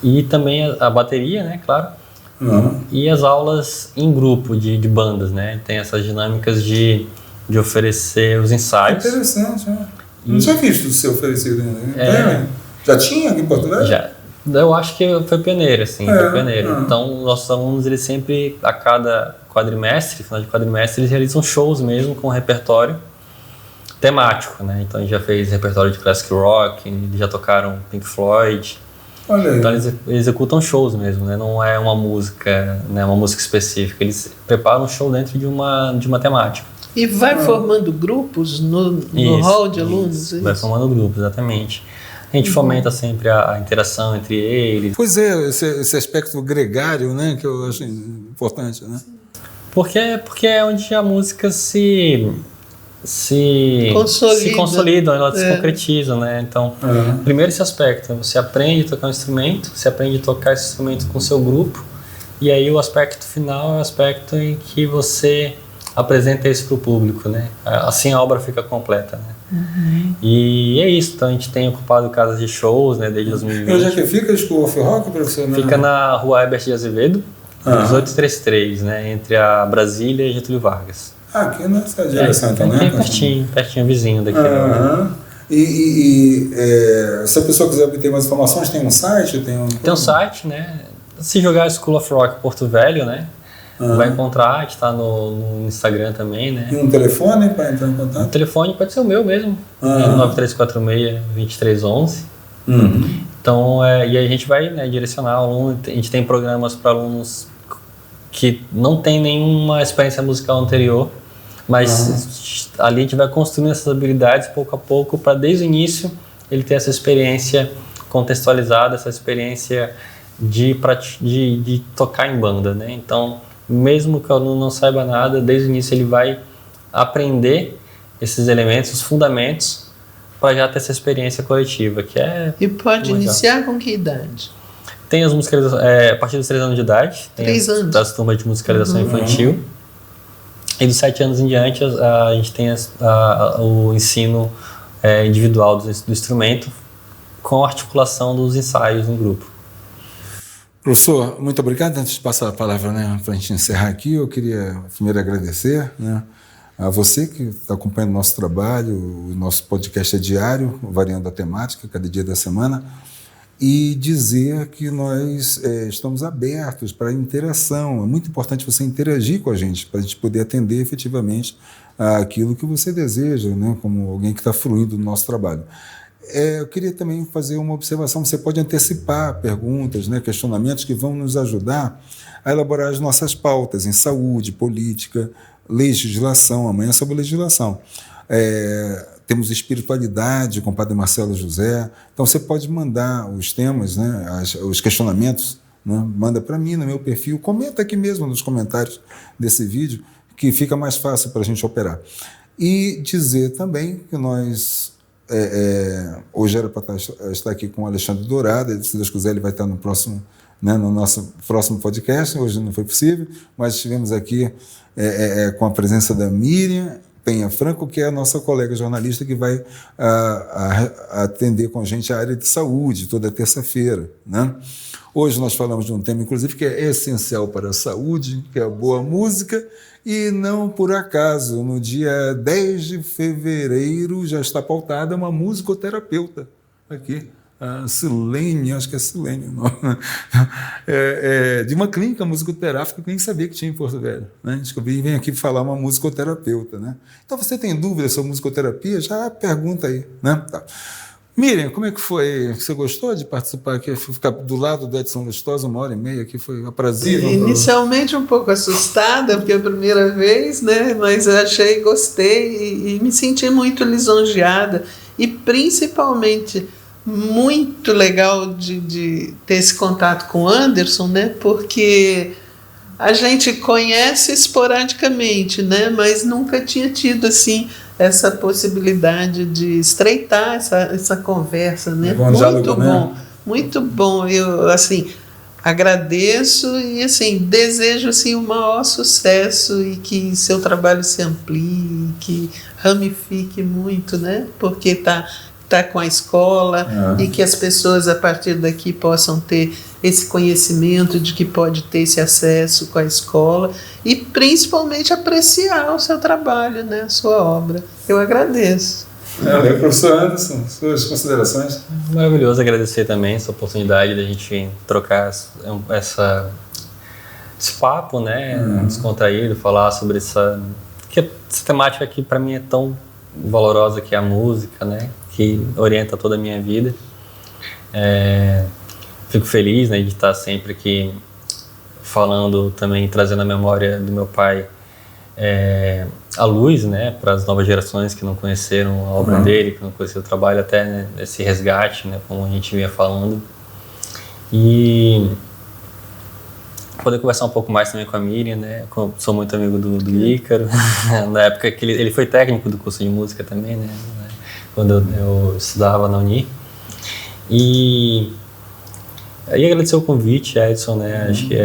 Speaker 2: e também a bateria, né, claro, e as aulas em grupo de bandas, né, tem essas dinâmicas de oferecer os ensaios.
Speaker 1: Interessante, né? Não tinha visto ser oferecido ainda. Já tinha aqui em Portugal?
Speaker 2: Já. Eu acho que foi pioneiro, assim, foi pioneiro. Então, nossos alunos, eles sempre, a cada quadrimestre, final de quadrimestre, eles realizam shows mesmo com repertório temático, né? Então, a gente já fez repertório de classic rock, eles já tocaram Pink Floyd.
Speaker 1: Olha aí.
Speaker 2: Então, eles executam shows mesmo, né? Não é uma música, né, uma música específica. Eles preparam um show dentro de uma temática.
Speaker 3: E vai formando grupos no hall de alunos?
Speaker 2: Vai formando grupos, exatamente. A gente fomenta sempre a interação entre eles.
Speaker 1: Pois é, esse aspecto gregário, né, que eu acho importante, né?
Speaker 2: Porque é onde a música se consolida, ela se concretiza, né? Então, primeiro esse aspecto, você aprende a tocar um instrumento, você aprende a tocar esse instrumento com o seu grupo, e aí o aspecto final é o aspecto em que você apresenta isso para o público, né? Assim a obra fica completa, né? E é isso, então a gente tem ocupado casas de shows, né, desde 2020.
Speaker 1: E onde é que fica a School of Rock, professor?
Speaker 2: Fica na rua Herbert de Azevedo, 1833, né, entre a Brasília e Getúlio Vargas.
Speaker 1: Aqui nessa direção também?
Speaker 2: Aqui pertinho, vizinho daqui.
Speaker 1: Se a pessoa quiser obter mais informações, tem um site? Tem um site,
Speaker 2: né? Se jogar School of Rock Porto Velho, né? Vai encontrar, a gente está no Instagram também, né?
Speaker 1: E um telefone para entrar em contato?
Speaker 2: O telefone pode ser o meu mesmo, 9346-2311. Então, e aí a gente vai, né, direcionar o aluno. A gente tem programas para alunos que não tem nenhuma experiência musical anterior, mas ali a gente vai construindo essas habilidades pouco a pouco para desde o início ele ter essa experiência contextualizada, essa experiência de tocar em banda, né? Então, mesmo que o aluno não saiba nada, desde o início ele vai aprender esses elementos, os fundamentos, para já ter essa experiência coletiva, que é...
Speaker 3: E pode iniciar com que idade?
Speaker 2: Tem as musicalizações, a partir dos 3 anos de idade, tem
Speaker 3: 3 anos.
Speaker 2: As turmas de musicalização infantil, e dos 7 anos em diante a gente tem o ensino individual do instrumento, com a articulação dos ensaios em grupo.
Speaker 1: Professor, muito obrigado. Antes de passar a palavra, né, para a gente encerrar aqui, eu queria primeiro agradecer, né, a você que está acompanhando o nosso trabalho. O nosso podcast é diário, variando a temática, cada dia da semana, e dizer que nós estamos abertos para a interação. É muito importante você interagir com a gente, para a gente poder atender efetivamente aquilo que você deseja, né, como alguém que está fruindo do nosso trabalho. Eu queria também fazer uma observação. Você pode antecipar perguntas, né, questionamentos que vão nos ajudar a elaborar as nossas pautas em saúde, política, legislação. Amanhã é sobre legislação. Temos espiritualidade com o Padre Marcelo José. Então você pode mandar os temas, né, os questionamentos, né, manda para mim no meu perfil, comenta aqui mesmo nos comentários desse vídeo, que fica mais fácil para a gente operar. E dizer também que nós... hoje era para estar aqui com o Alexandre Dourado, se Deus quiser ele vai estar no próximo, né, no nosso próximo podcast. Hoje não foi possível, mas estivemos aqui com a presença da Miriam, Penha Franco, que é a nossa colega jornalista que vai atender com a gente a área de saúde toda terça-feira, né? Hoje nós falamos de um tema, inclusive, que é essencial para a saúde, que é a boa música, e não por acaso, no dia 10 de fevereiro já está pautada uma musicoterapeuta aqui, a Silene, acho que é Silene o nome, de uma clínica musicoterápica que nem sabia que tinha em Porto Velho, né? Descobri e vem aqui falar uma musicoterapeuta, né? Então, você tem dúvidas sobre musicoterapia? Já pergunta aí, né? Tá. Miriam, como é que foi? Você gostou de participar aqui, ficar do lado do Edson Lustosa 1h30 aqui? Foi aprazível?
Speaker 3: Inicialmente um pouco assustada, porque é a primeira vez, né? Mas gostei e me senti muito lisonjeada e principalmente muito legal de ter esse contato com o Anderson, né? Porque a gente conhece esporadicamente, né? Mas nunca tinha tido assim essa possibilidade de estreitar essa conversa, né? Muito bom, muito bom. Eu assim agradeço e assim desejo assim o maior sucesso e que seu trabalho se amplie, que ramifique muito, né? Porque está com a escola e que as pessoas a partir daqui possam ter esse conhecimento de que pode ter esse acesso com a escola e principalmente apreciar o seu trabalho, né, a sua obra. Eu agradeço.
Speaker 1: Professor Anderson, suas considerações?
Speaker 2: Maravilhoso, agradecer também essa oportunidade de a gente trocar esse papo, né, descontraído, falar sobre essa temática que para mim é tão valorosa, que é a música, né, que orienta toda a minha vida. Fico feliz, né, de estar sempre aqui falando também, trazendo a memória do meu pai à luz, né, para as novas gerações que não conheceram a obra dele, que não conheceram o trabalho, até, né, esse resgate, né, como a gente vinha falando. E poder conversar um pouco mais também com a Miriam, né, sou muito amigo do Ícaro, na época que ele foi técnico do curso de música também, né, quando eu estudava na Uni. E agradecer o convite, Edson, né? Acho que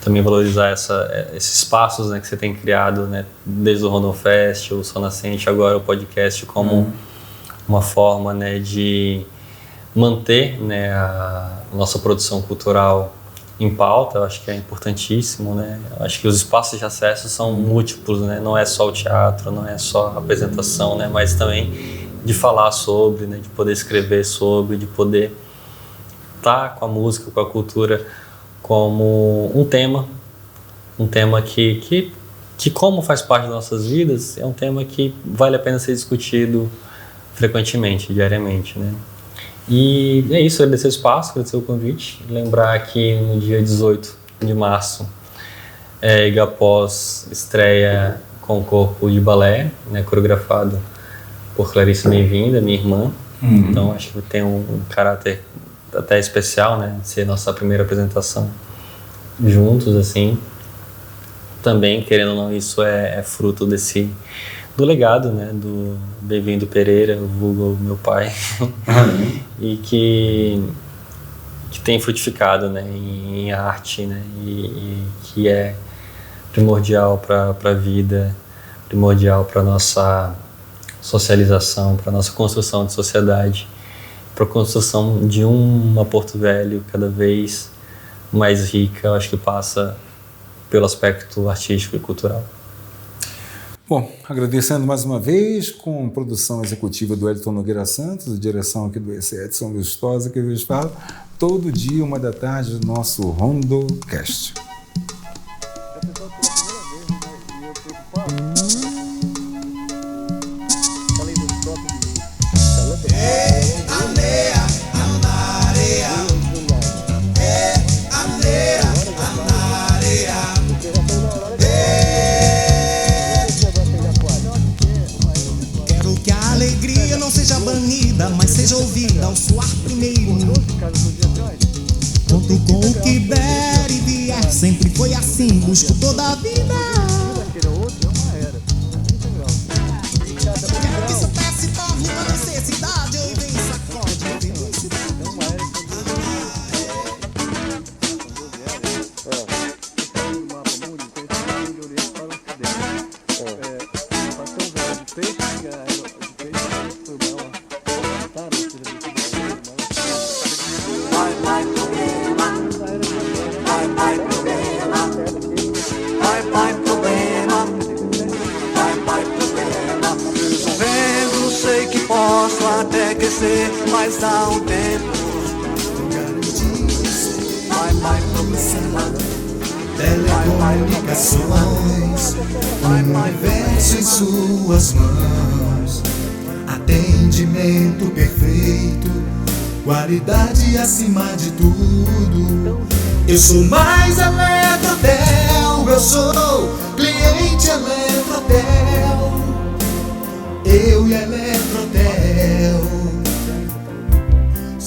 Speaker 2: também valorizar esses espaços, né, que você tem criado, né, desde o Rondon Fest, o Sol Nascente, agora o podcast, como uma forma, né, de manter, né, a nossa produção cultural em pauta. Eu acho que é importantíssimo, né? Eu acho que os espaços de acesso são múltiplos, né? Não é só o teatro, não é só a apresentação, né? Mas também de falar sobre, né, de poder escrever sobre, de poder estar com a música, com a cultura como um tema que como faz parte das nossas vidas, é um tema que vale a pena ser discutido frequentemente, diariamente, né? E é isso, agradecer o espaço, agradecer o convite, lembrar que no dia 18 de março, Igapós estreia com o corpo de balé, né, coreografado por Clarice Bem-vinda, minha irmã. Então acho que tem um caráter até especial, né, de ser nossa primeira apresentação juntos, assim. Também, querendo ou não, isso é fruto do legado, né, do Bem-vindo Pereira, o vulgo meu pai, e que tem frutificado, né, em arte, né, e que é primordial para a vida, primordial para a nossa socialização, para a nossa construção de sociedade, para a construção de uma Porto Velho cada vez mais rica. Eu acho que passa pelo aspecto artístico e cultural.
Speaker 1: Bom, agradecendo mais uma vez, com produção executiva do Elton Nogueira Santos, direção aqui do Edson Lustosa, que eu vos falo, todo dia, 13h, nosso RondoCast.
Speaker 4: Mas seja ouvida ao suar primeiro. Conto com o que der e vier. Sempre foi assim, busco toda a vida. Quero que isso se torne uma necessidade. Eu venho sacode de felicidade.
Speaker 5: ser, mas dá um tempo. Vai proporcionar
Speaker 6: telecomunicações, um universo em suas mãos, atendimento perfeito, qualidade acima de tudo. Eu sou mais Eletrotel, eu sou cliente Eletrotel, eu e Eletrotel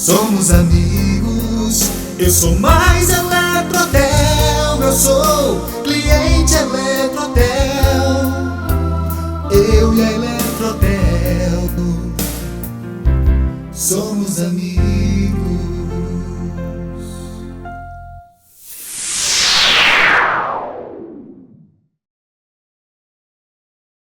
Speaker 6: somos amigos. Eu sou mais Eletrotel, eu sou cliente Eletrotel, eu e a Eletrotel somos amigos.